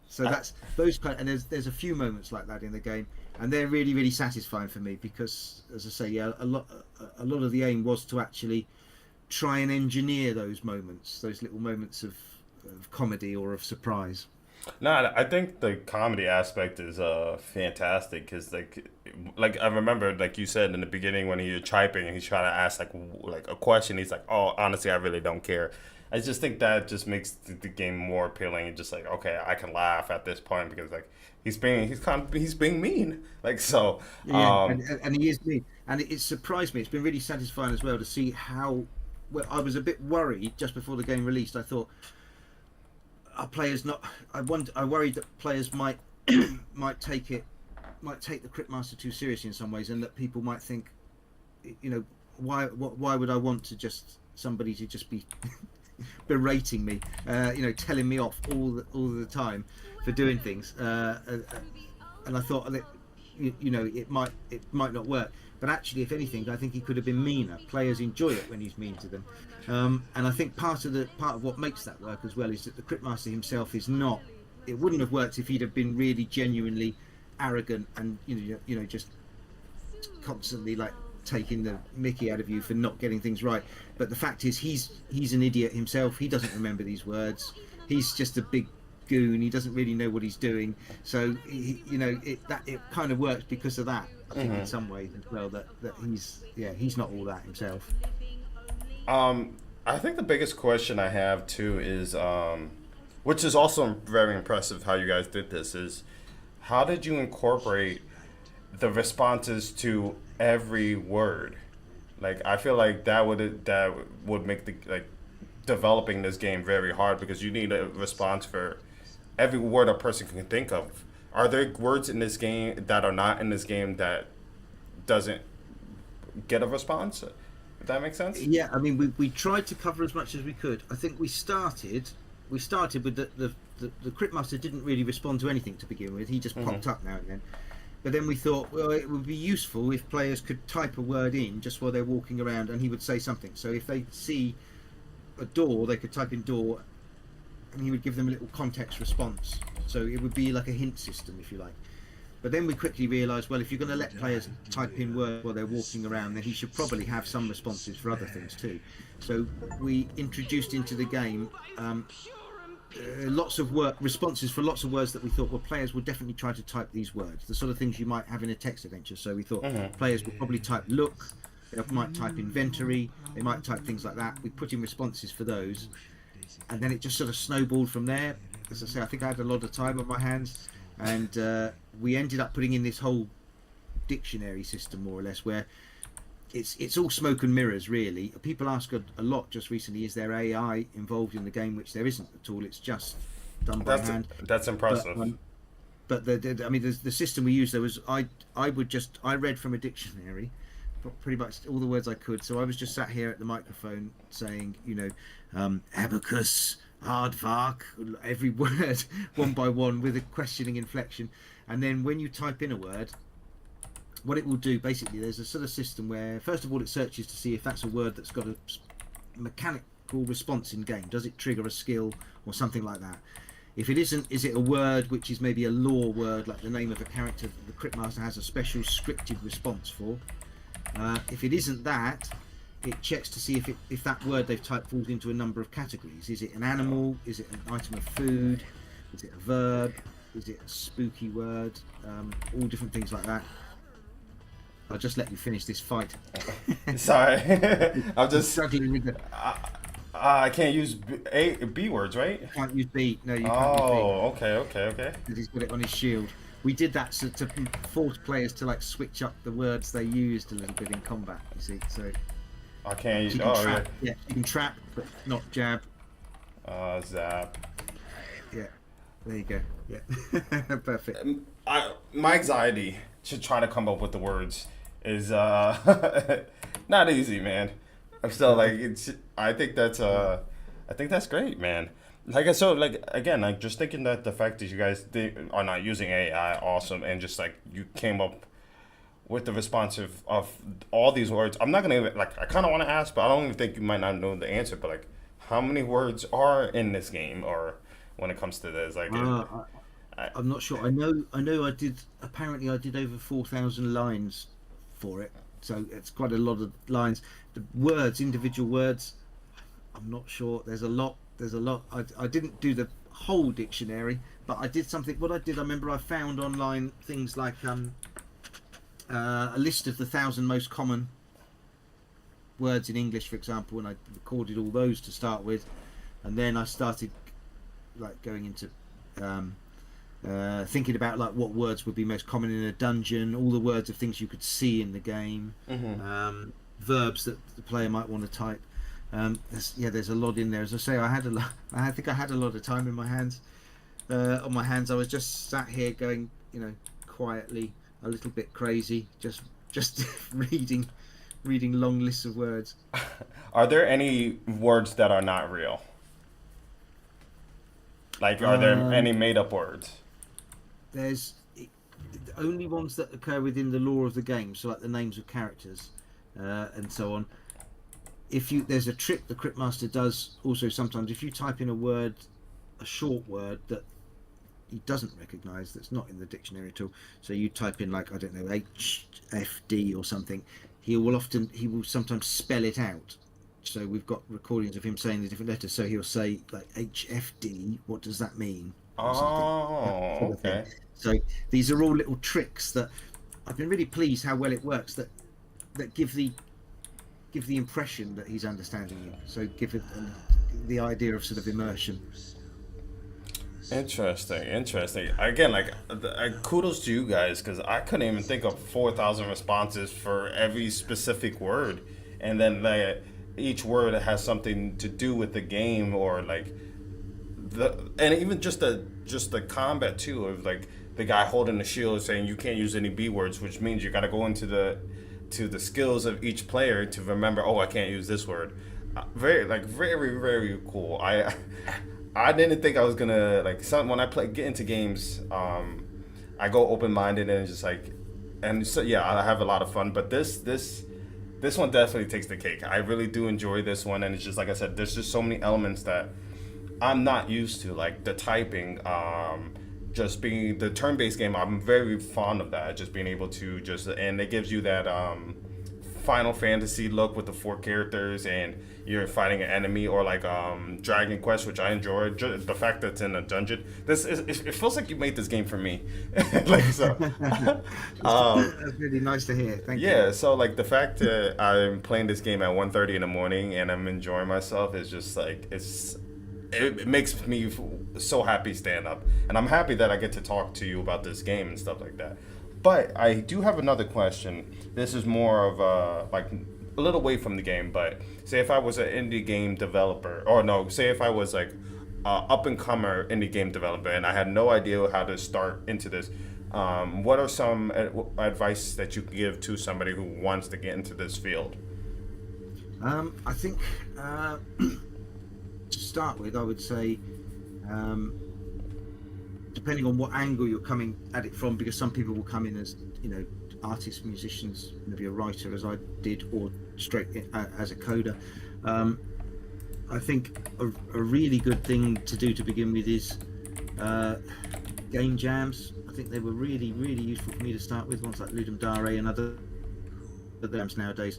So that's those kind, and there's a few moments like that in the game, and they're really, really satisfying for me, because, as I say, yeah, a lot of the aim was to actually try and engineer those moments, those little moments of comedy or of surprise. No, I think the comedy aspect is fantastic because like I remember like you said in the beginning when he was typing and he's trying to ask like a question, he's like, oh, honestly, I really don't care. I just think that just makes the game more appealing and just like, okay, I can laugh at this point because like he's being mean, like, so. Yeah, and he is me, and it surprised me. It's been really satisfying as well to see how. Well, I was a bit worried just before the game released. I thought, are players not? I worried that players might might take the Cryptmaster too seriously in some ways, and that people might think, why would I want to just somebody to just be berating me, telling me off all the time for doing things, and I thought that it might not work. But actually, if anything, I think he could have been meaner. Players enjoy it when he's mean to them, and I think part of what makes that work as well is that the Cryptmaster himself is not. It wouldn't have worked if he'd have been really genuinely arrogant and just constantly like taking the mickey out of you for not getting things right. But the fact is, he's an idiot himself. He doesn't remember these words. He's just a big goon. He doesn't really know what he's doing. So it kind of works because of that. I think in some ways as well that he's not all that himself. I think the biggest question I have too is, which is also very impressive how you guys did this, is how did you incorporate the responses to every word? Like, I feel like that would make the developing this game very hard because you need a response for every word a person can think of. Are there words in this game that are not in this game that doesn't get a response? If that makes sense? Yeah, I mean, we tried to cover as much as we could. I think we started with the Cryptmaster didn't really respond to anything to begin with. He just popped up now and then. But then we thought, well, it would be useful if players could type a word in just while they're walking around, and he would say something. So if they see a door, they could type in door, and he would give them a little context response. So it would be like a hint system, if you like. But then we quickly realised, well, if you're going to let players type in words while they're walking around, then he should probably have some responses for other things too. So we introduced into the game lots of responses for lots of words that we thought, well, players will definitely try to type these words, the sort of things you might have in a text adventure. So we thought players would probably type look, they might type inventory, they might type things like that. We put in responses for those, and then it just sort of snowballed from there. As I say, I think I had a lot of time on my hands, and we ended up putting in this whole dictionary system, more or less, where it's all smoke and mirrors, really. People ask a lot just recently, is there AI involved in the game, which there isn't at all. It's just done by hand. That's impressive. But the system we used, there was I read from a dictionary pretty much all the words I could. So I was just sat here at the microphone saying, abacus, aardvark, every word one by one with a questioning inflection. And then when you type in a word, what it will do basically, there's a sort of system where first of all it searches to see if that's a word that's got a mechanical response in game. Does it trigger a skill or something like that? If it isn't, is it a word which is maybe a lore word, like the name of a character that the Cryptmaster has a special scripted response for? If it isn't that, it checks to see if that word they've typed falls into a number of categories. Is it an animal? Is it an item of food? Is it a verb? Is it a spooky word? All different things like that. I'll just let you finish this fight. Sorry, I'm just struggling with the. I can't use B words, right? You can't use B. No, you can't use B. Oh, okay. Because he's got it on his shield. We did that to force players to like switch up the words they used a little bit in combat. You see, so I can't use. you can Oh, trap. Yeah, you can trap, but not jab. Zap. Yeah, there you go. Yeah, perfect. My anxiety to try to come up with the words is not easy, man. I'm still like I think that's great, man. Like I so like again, like just thinking that the fact that you guys are not using AI, awesome, and just like you came up with the response of all these words. I'm not gonna even like I kind of want to ask, but I don't even think you might not know the answer. But like, how many words are in this game, or when it comes to this, like. I'm not sure. I know. I did. Apparently, I did over 4,000 lines for it. So it's quite a lot of lines. The words, individual words, I'm not sure. There's a lot. I didn't do the whole dictionary, but I did something. What I did, I remember I found online things like a list of the 1,000 most common words in English, for example, and I recorded all those to start with, and then I started like going into. Thinking about like what words would be most common in a dungeon, all the words of things you could see in the game, verbs that the player might want to type. There's a lot in there. As I say, I think I had a lot of time in my hands. On my hands, I was just sat here going, quietly, a little bit crazy, just reading long lists of words. Are there any words that are not real? Like, are there any made-up words? There's only ones that occur within the lore of the game, so like the names of characters and so on. There's a trick the Cryptmaster does also sometimes. If you type in a short word that he doesn't recognise, that's not in the dictionary at all. So you type in like, I don't know, HFD or something. He will sometimes spell it out. So we've got recordings of him saying the different letters. So he'll say like HFD. What does that mean? Oh, okay. So these are all little tricks that I've been really pleased how well it works. That give the impression that he's understanding you. So give it the idea of sort of immersion. Interesting. Again, like kudos to you guys because I couldn't even think of 4,000 responses for every specific word, and then like each word has something to do with the game or like and even just the combat too of like the guy holding the shield saying you can't use any B words, which means you got to go into the skills of each player to remember. Oh, I can't use this word. Very very cool. I didn't think I was gonna when I get into games. I go open minded and just like, and so yeah, I have a lot of fun. But this one definitely takes the cake. I really do enjoy this one, and it's just like I said, there's just so many elements that I'm not used to, like the typing, just being the turn-based game. I'm very fond of that, just being able to and it gives you that Final Fantasy look with the 4 characters and you're fighting an enemy, or like Dragon Quest, which I enjoy. The fact that it's in a dungeon, it feels like you made this game for me. Like so, that's really nice to hear. Thank you. Yeah, so like the fact that I'm playing this game at 1:30 in the morning and I'm enjoying myself is just like it makes me so happy stand up, and I'm happy that I get to talk to you about this game and stuff like that. But I do have another question. This is more of a little away from the game, but say if I was an indie game developer, or no, say if I was like up and comer indie game developer and I had no idea how to start into this, what are some advice that you could give to somebody who wants to get into this field? I think to start with, I would say, depending on what angle you're coming at it from, because some people will come in as artists, musicians, maybe a writer as I did, or straight as a coder. Um, I think a really good thing to do to begin with is game jams. I think they were really, really useful for me to start with. Ones like Ludum Dare and other jams nowadays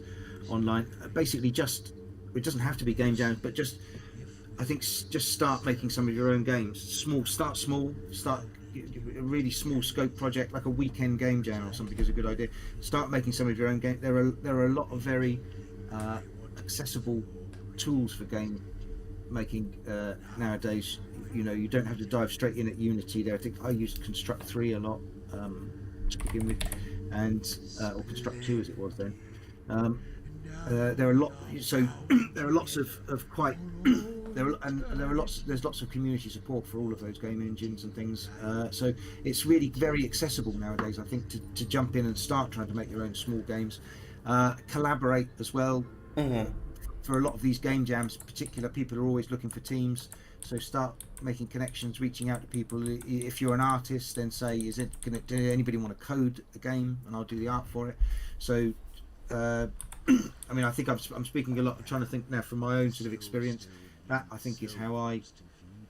online. Basically, just it doesn't have to be game jams, but just I think just start making some of your own games. Start small. Start a really small scope project like a weekend game jam or something is a good idea. Start making some of your own games. There are a lot of very accessible tools for game making nowadays. You know, you don't have to dive straight in at Unity there. I think I used Construct 3 a lot to begin with, and or Construct 2 as it was then. There are there are lots of quite there's lots of community support for all of those game engines and things. So it's really very accessible nowadays, I think, to jump in and start trying to make your own small games. Collaborate as well. Mm-hmm. For a lot of these game jams, particular people are always looking for teams. So start making connections, reaching out to people. If you're an artist, then say, does anybody want to code a game, and I'll do the art for it. So, I mean, I think I'm speaking a lot. I'm trying to think now from my own sort of experience. That I think is how I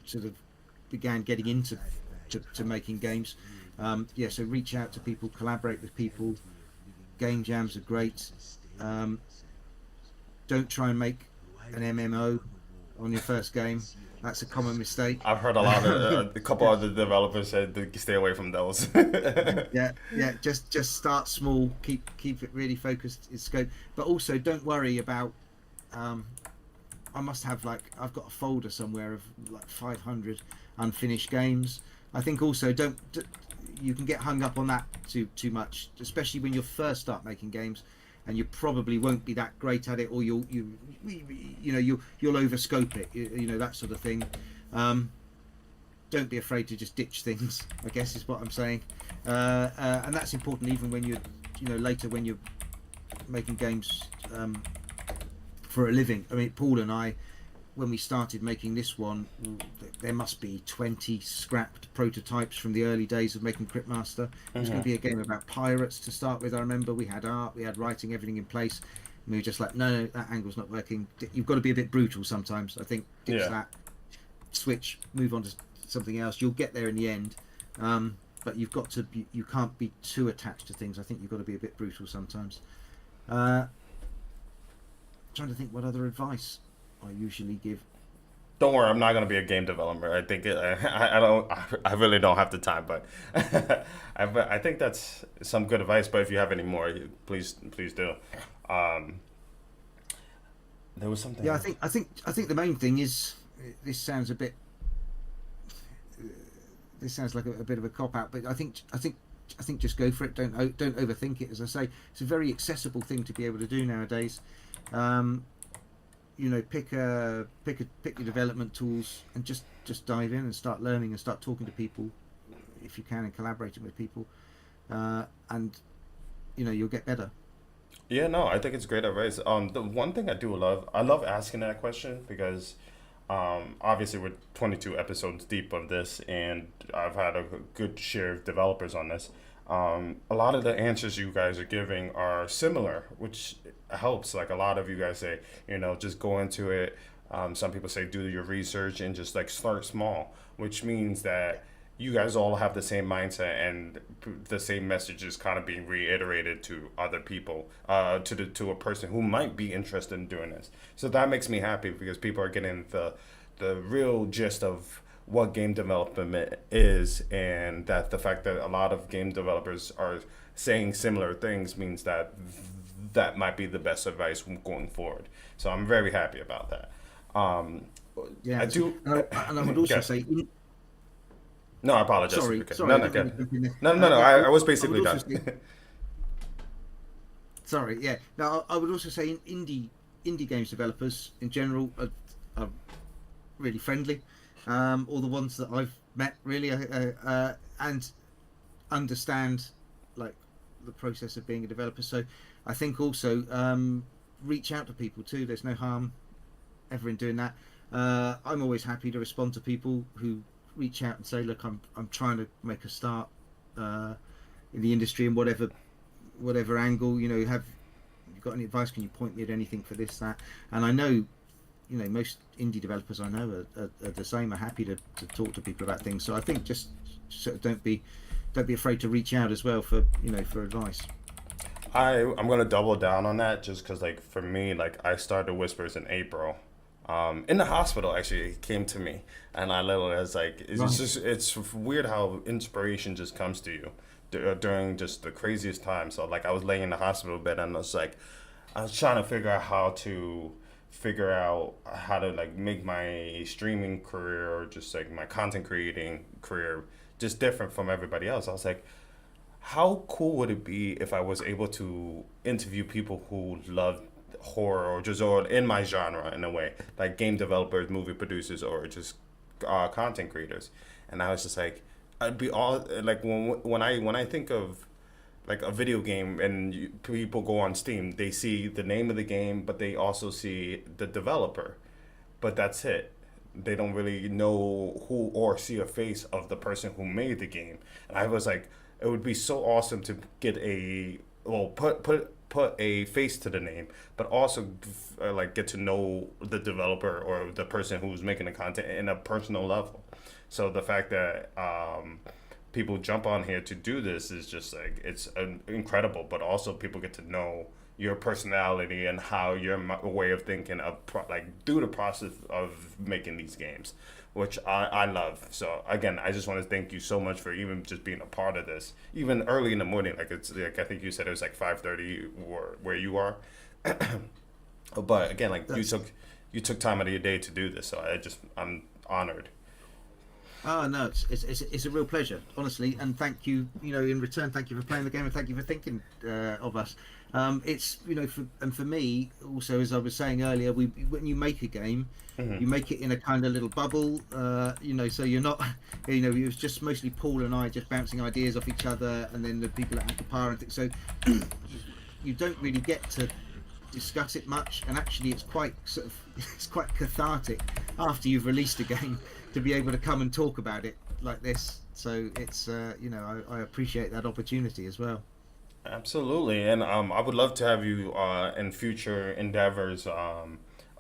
sort of began getting into to making games. So reach out to people, collaborate with people. Game jams are great. Don't try and make an MMO on your first game. That's a common mistake. I've heard a couple other developers said to stay away from those. yeah. Just start small. Keep it really focused in scope. But also, don't worry about. I must have I've got a folder somewhere of 500 unfinished games. I think also you can get hung up on that too much, especially when you first start making games, and you probably won't be that great at it, or you'll overscope it, that sort of thing. Don't be afraid to just ditch things, I guess is what I'm saying, and that's important even when later when you're making games for a living. I mean, Paul and I, when we started making this one, there must be 20 scrapped prototypes from the early days of making Cryptmaster. It was going to be a game about pirates to start with. I remember we had art, we had writing, everything in place. And we were just like, no, that angle's not working. You've got to be a bit brutal sometimes. I think ditch that, switch, move on to something else. You'll get there in the end. But you've got to be, you can't be too attached to things. I think you've got to be a bit brutal sometimes. Trying to think what other advice I usually give. Don't worry, I'm not gonna be a game developer. I think I really don't have the time, but I think that's some good advice. But if you have any more, please do. There was something. Yeah, I think the main thing is this sounds like a bit of a cop out, but I think just go for it. Don't overthink it. As I say, it's a very accessible thing to be able to do nowadays. Pick your development tools and just dive in and start learning and start talking to people if you can, and collaborating with people, and you'll get better. Yeah, no, I think it's great advice. The one thing I love asking that question because obviously we're 22 episodes deep of this, and I've had a good share of developers on this. A lot of the answers you guys are giving are similar, which helps. Like a lot of you guys say, just go into it. Some people say do your research and just start small, which means that you guys all have the same mindset and the same message is kind of being reiterated to other people, to a person who might be interested in doing this. So that makes me happy because people are getting the real gist of what game development is, and that the fact that a lot of game developers are saying similar things means that might be the best advice going forward. So I'm very happy about that. Yeah, I do. And I would also say. No, I apologize. Sorry. No. I was basically done. Sorry. Yeah. Now I would also say indie games developers in general are really friendly. All the ones that I've met really, and understand the process of being a developer. So I think also reach out to people too. There's no harm ever in doing that. I'm always happy to respond to people who reach out and say, look, I'm trying to make a start in the industry in whatever whatever angle, have you got any advice? Can you point me at anything for this, that? And I know, most indie developers I know are the same, are happy to talk to people about things. So I think just sort of don't be afraid to reach out as well for for advice. I'm gonna double down on that just because, like, for me, like, I started Whispers in April. In the hospital, actually, it came to me, and I literally was like, Right. it's weird how inspiration just comes to you during just the craziest time. So, like, I was laying in the hospital bed, and I was trying to figure out how to, like, make my streaming career or just like my content creating career just different from everybody else. I was like, how cool would it be if I was able to interview people who love horror or just or in my genre in a way, like game developers, movie producers, or just content creators? And I was just like, I'd be all like when I think of like a video game and people go on Steam, they see the name of the game, but they also see the developer, but that's it. They don't really know who or see a face of the person who made the game. And I was like, it would be so awesome to get a well put a face to the name, but also like get to know the developer or the person who's making the content in a personal level. So the fact that people jump on here to do this is just like it's incredible, but also people get to know your personality and how your way of thinking of like do the process of making these games, which I love. So again, I just want to thank you so much for even just being a part of this, even early in the morning. Like it's like I think you said it was like 5:30 where you are, but again, like That's you took time out of your day to do this. So I'm honored. Oh no, it's a real pleasure, honestly, and thank you. In return, thank you for playing the game, and thank you for thinking of us. It's for me also, as I was saying earlier, when you make a game, you make it in a kind of little bubble, so you're not, it was just mostly Paul and I just bouncing ideas off each other, and then the people at Ampapar and things. So you don't really get to discuss it much, and actually it's quite sort of it's quite cathartic after you've released a game to be able to come and talk about it like this. So it's I appreciate that opportunity as well. Absolutely, and I would love to have you in future endeavors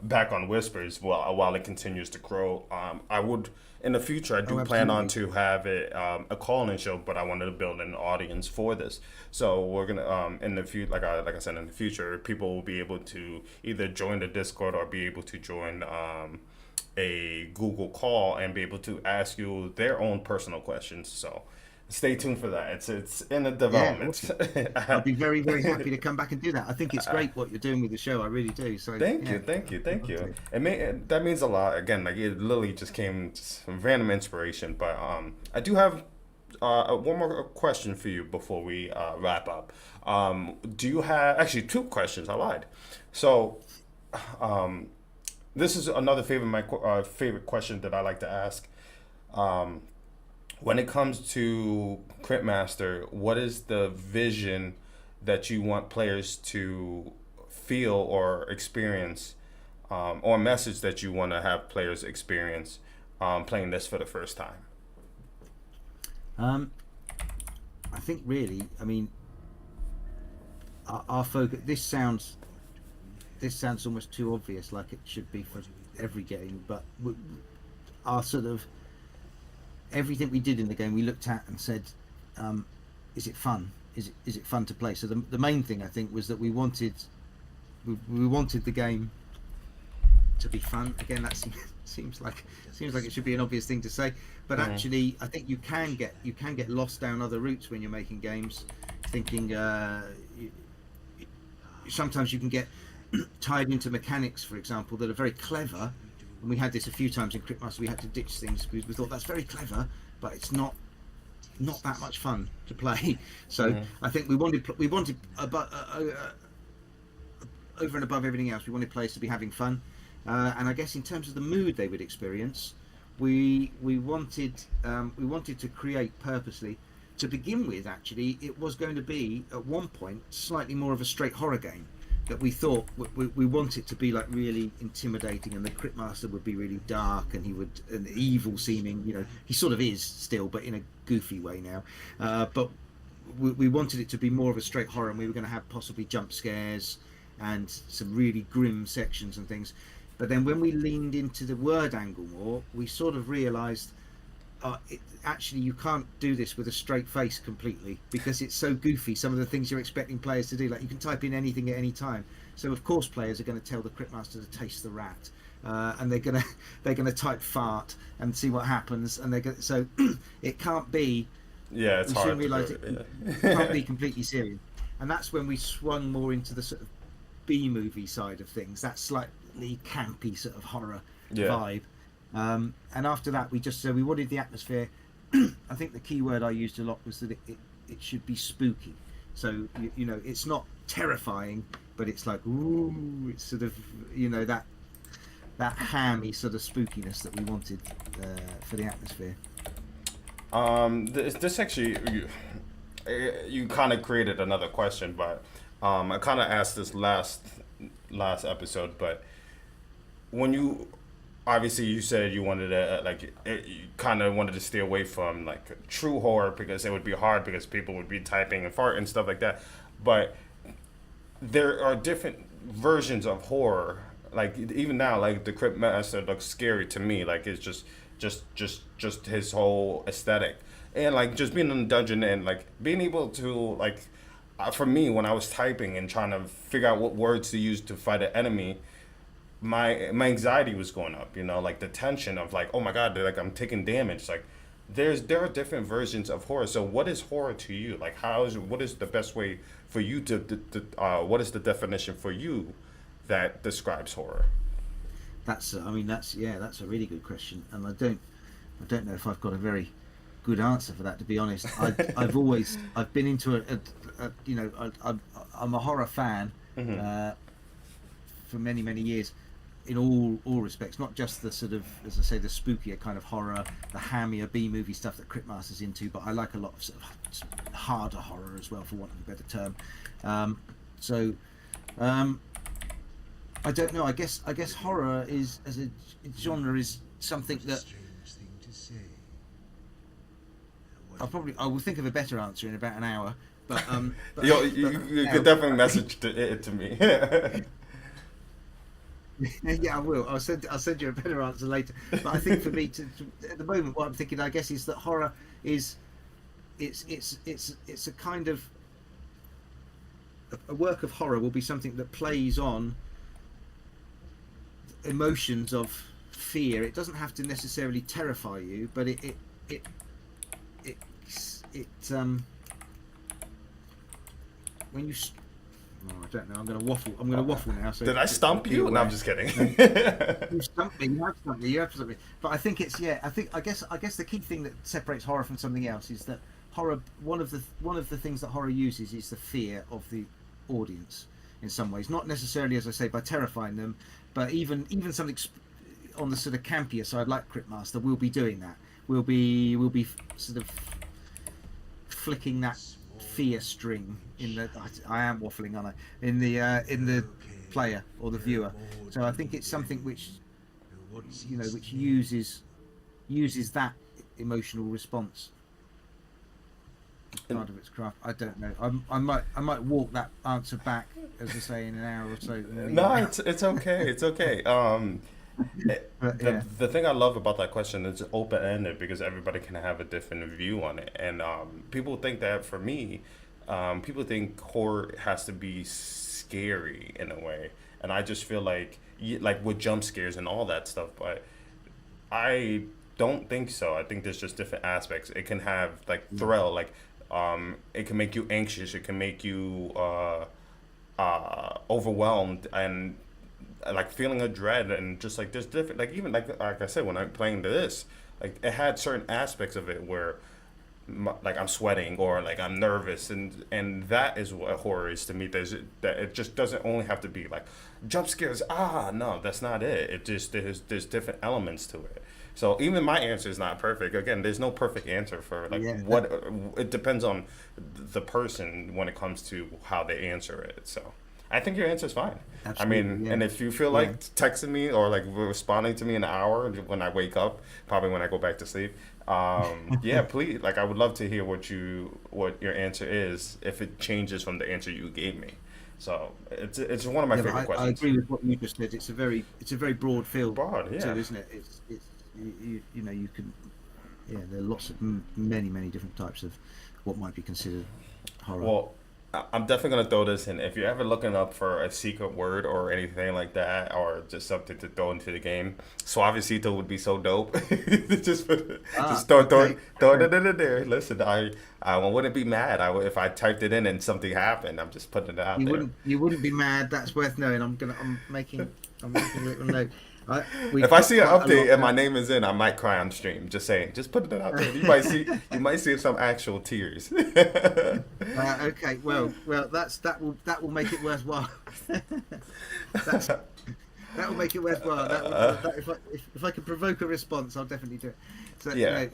back on Whispers while it continues to grow. I would in the future. I Oh, do plan on absolutely. to have it a call-in show, but I wanted to build an audience for this. So we're gonna in the future, like I said, in the future, people will be able to either join the Discord or be able to join a Google call and be able to ask you their own personal questions. So stay tuned for that. It's in the Yeah, development. awesome. I'd be very, very happy to come back and do that. I think it's great what you're doing with the show. I really do. So Thank you, yeah, thank you, thank you. lovely. That means a lot. Again, like it literally just came just some random inspiration. But I do have one more question for you before we wrap up. Do you have actually two questions? I lied. So um, this is another favorite question that I like to ask. Um, when it comes to Cryptmaster, what is the vision that you want players to feel or experience, or message that you want to have players experience playing this for the first time? Um, I think really, I mean, our focus. This sounds almost too obvious, like it should be for every game. But our sort of everything we did in the game, we looked at and said, is it fun? Is it fun to play? So the main thing I think was that we wanted the game to be fun. Again, that seems like it should be an obvious thing to say, but Mm-hmm. actually, I think you can get lost down other routes when you're making games, thinking. Sometimes you can get tied into mechanics, for example, that are very clever. And we had this a few times in Cryptmaster. We had to ditch things because we thought that's very clever, but it's not that much fun to play. So Mm-hmm. I think we wanted over and above everything else, we wanted players to be having fun, and I guess in terms of the mood they would experience, we wanted to create purposely. To begin with, actually, it was going to be at one point slightly more of a straight horror game. That we thought we want it to be like really intimidating, and the Cryptmaster would be really dark, and he would an evil seeming. He sort of is still, but in a goofy way now. But we wanted it to be more of a straight horror, and we were going to have possibly jump scares and some really grim sections and things. But then when we leaned into the word angle more, we sort of realised actually you can't do this with a straight face completely, because it's so goofy. Some of the things you're expecting players to do, like you can type in anything at any time. So of course players are going to tell the Cryptmaster to taste the rat, and they're gonna type fart and see what happens, and so it can't be. Yeah, it's we hard. soon realised it can't be completely serious, and that's when we swung more into the sort of B movie side of things, that slightly campy sort of horror vibe. And after that, we wanted the atmosphere. I think the key word I used a lot was that it should be spooky. So you know, it's not terrifying, but it's like, ooh, it's sort of, you know, that hammy sort of spookiness that we wanted for the atmosphere. This actually, you kind of created another question, but I kind of asked this last episode, but when you obviously you said you wanted to you kind of wanted to stay away from like true horror because it would be hard because people would be typing and fart and stuff like that, but there are different versions of horror. Like even now, like the Cryptmaster looks scary to me. Like it's just his whole aesthetic, and like just being in the dungeon and like being able to like, for me when I was typing and trying to figure out what words to use to fight an enemy, my anxiety was going up. You know, like the tension of like, oh my god, like I'm taking damage. Like there are different versions of horror. So what is horror to you? Like what is the best way for you to what is the definition for you that describes horror? That's a really good question, and I don't know if I've got a very good answer for that, to be honest. I've been into I'm a horror fan for many years, in all respects, not just the sort of, as I say, the spookier kind of horror, the hammier B movie stuff that Cryptmaster's into, but I like a lot of sort of harder horror as well, for want of a better term. I don't know. I guess horror is, as a genre, is something that I will think of a better answer in about an hour. But you could definitely message it to me. Yeah, I will. I'll send you a better answer later. But I think for me, at the moment, what I'm thinking, I guess, is that horror is it's a kind of a work of horror will be something that plays on emotions of fear. It doesn't have to necessarily terrify you, but it when you I don't know. I'm going to waffle now. So did I stump you? No, I'm just kidding. You stumped me. You have stumped me. But I think it's I guess the key thing that separates horror from something else is that horror. One of the things that horror uses is the fear of the audience in some ways. Not necessarily, as I say, by terrifying them, but even something on the sort of campier side, like Cryptmaster, will be doing that. We'll be sort of flicking that fear string in the. I am waffling, aren't I? In the player or the viewer. So I think it's something which uses that emotional response as part of its craft. I don't know. I might walk that answer back, as I say, in an hour or so. No, it's okay. It's okay. The thing I love about that question is open-ended, because everybody can have a different view on it, and people think that, for me, people think horror has to be scary in a way, and I just feel like with jump scares and all that stuff, but I don't think so. I think there's just different aspects. It can have like thrill, like it can make you anxious, it can make you overwhelmed, and like feeling a dread, and just like there's different, like even like I said, when I'm playing this, like it had certain aspects of it where like I'm sweating or like I'm nervous, and that is what horror is to me. That it just doesn't only have to be like jump scares. No, that's not it. It just there's different elements to it. So even my answer is not perfect. Again, there's no perfect answer for what it depends on the person when it comes to how they answer it. So I think your answer's fine. I Absolutely, mean, yeah, and if you feel yeah. like texting me or like responding to me in an hour when I wake up, probably when I go back to sleep, yeah, please, like I would love to hear what your answer is if it changes from the answer you gave me. So it's one of my Yeah, but favorite I questions. agree with what you just said. It's a very broad field Broad, yeah. too, isn't it? It's you know you can yeah. There are lots of many different types of what might be considered horror. Well, I'm definitely gonna throw this in. If you're ever looking up for a secret word or anything like that, or just something to throw into the game, Suavecito would be so dope. just Ah, just okay, throw okay. it in there. Listen, I wouldn't be mad. If I typed it in and something happened. I'm just putting it out there. You wouldn't be mad. That's worth knowing. I'm making a little note. If We've I got see an quite a lot. update and my name is in, I might cry on stream. Just saying, just putting it out there. You might see some actual tears. Okay, well, that will make it worthwhile. That's that will make it worthwhile. If I can provoke a response, I'll definitely do it. So Yeah,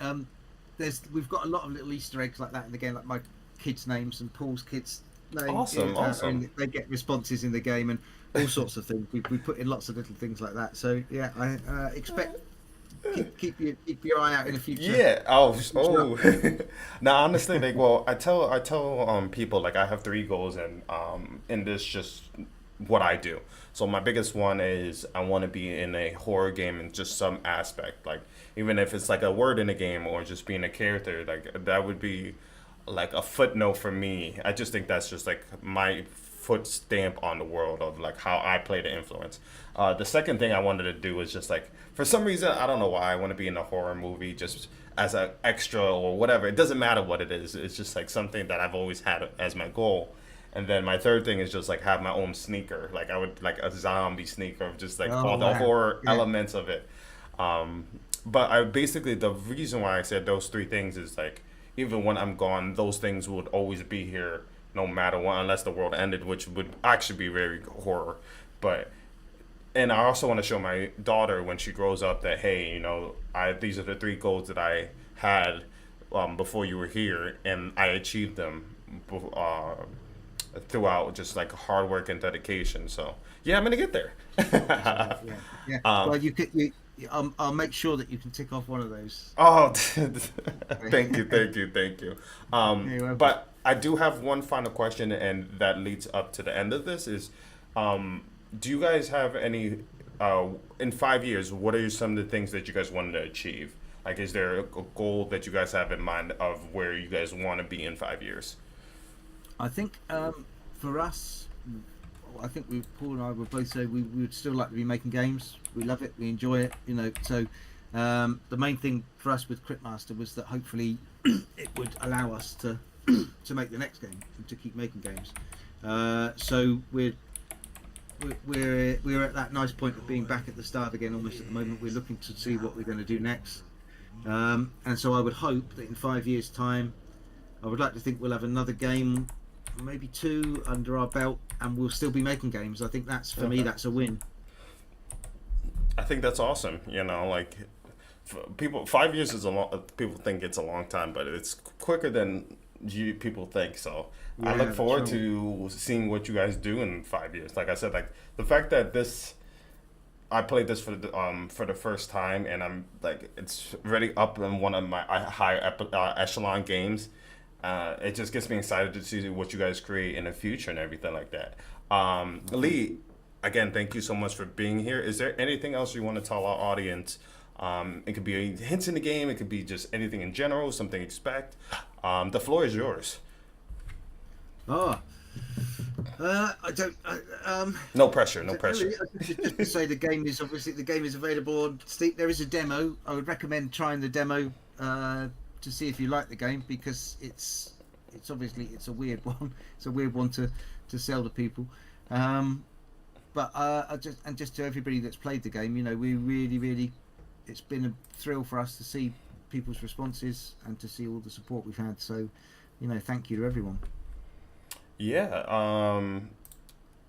we've got a lot of little Easter eggs like that in the game, like my kids' names and Paul's kids' name. awesome, awesome. They get responses in the game and all sorts of things. We put in lots of little things like that. So yeah, I expect keep your eye out in the future. Yeah. Oh. Future Oh. updates. Now, honestly, like, well, I tell people like I have three goals, and this just what I do. So my biggest one is I want to be in a horror game in just some aspect, like even if it's like a word in a game or just being a character, like that would be like a footnote for me. I just think that's just like my foot stamp on the world of like how I play the influence. The second thing I wanted to do was just like for some reason I don't know why I want to be in a horror movie just as an extra or whatever. It doesn't matter what it is. It's just like something that I've always had as my goal. And then my third thing is just like have my own sneaker. Like I would like a zombie sneaker of just like Oh all the wow, horror yeah. elements of it. Um, but I basically the reason why I said those three things is like even when I'm gone, those things would always be here no matter what, unless the world ended, which would actually be very horror. But and I also want to show my daughter when she grows up that hey, I these are the three goals that I had before you were here, and I achieved them throughout just like hard work and dedication. So yeah, I'm gonna get Absolutely, there. yeah, yeah. um, Well, I'll make sure that you can tick off one of those. Oh, thank you, thank you, thank you. You're welcome. But I do have one final question, and that leads up to the end of this is, um, do you guys have any, in 5 years, what are some of the things that you guys wanted to achieve? Like, is there a goal that you guys have in mind of where you guys want to be in 5 years? I think for us, I think Paul and I would both say we would still like to be making games. We love it, we enjoy it, So the main thing for us with Cryptmaster was that hopefully it would allow us to to make the next game and to keep making games. So we're at that nice point of being back at the start again. Almost at the moment, we're looking to see what we're going to do next. And so I would hope that in 5 years' time, I would like to think we'll have another game, maybe two under our belt, and we'll still be making games. I think that's for me, Okay. that's a win. I think that's awesome. Like people, 5 years is a long. People think it's a long time, but it's quicker than people think. So I look Yeah, that's forward right. to seeing what you guys do in 5 years. Like I said, like the fact that I played this for the first time, and I'm like it's already up in one of my echelon games. It just gets me excited to see what you guys create in the future and everything like that. Lee, again, thank you so much for being here. Is there anything else you want to tell our audience? It could be hints in the game. It could be just anything in general, something to expect. The floor is yours. Oh, I don't. No pressure. No don't know pressure. really. Just to say the game is available on Steam. There is a demo. I would recommend trying the demo to see if you like the game because it's obviously it's a weird one. It's a weird one to sell to people. But just to everybody that's played the game, we really it's been a thrill for us to see people's responses and to see all the support we've had. So, thank you to everyone. Yeah.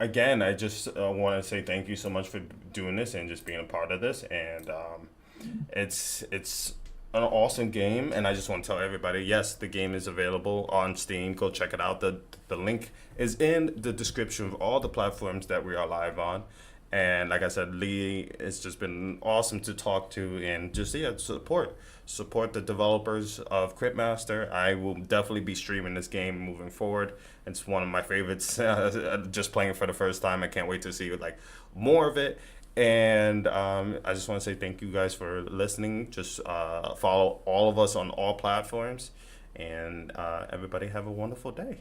Again, I just want to say thank you so much for doing this and just being a part of this. And it's an awesome game, and I just want to tell everybody, yes, the game is available on Steam. Go check it out. The link is in the description of all the platforms that we are live on. And like I said, Lee, it's just been awesome to talk to and just support the developers of Cryptmaster. I will definitely be streaming this game moving forward. It's one of my favorites. Just playing it for the first time, I can't wait to see like more of it. And I just want to say thank you guys for listening. Just follow all of us on all platforms, and everybody have a wonderful day.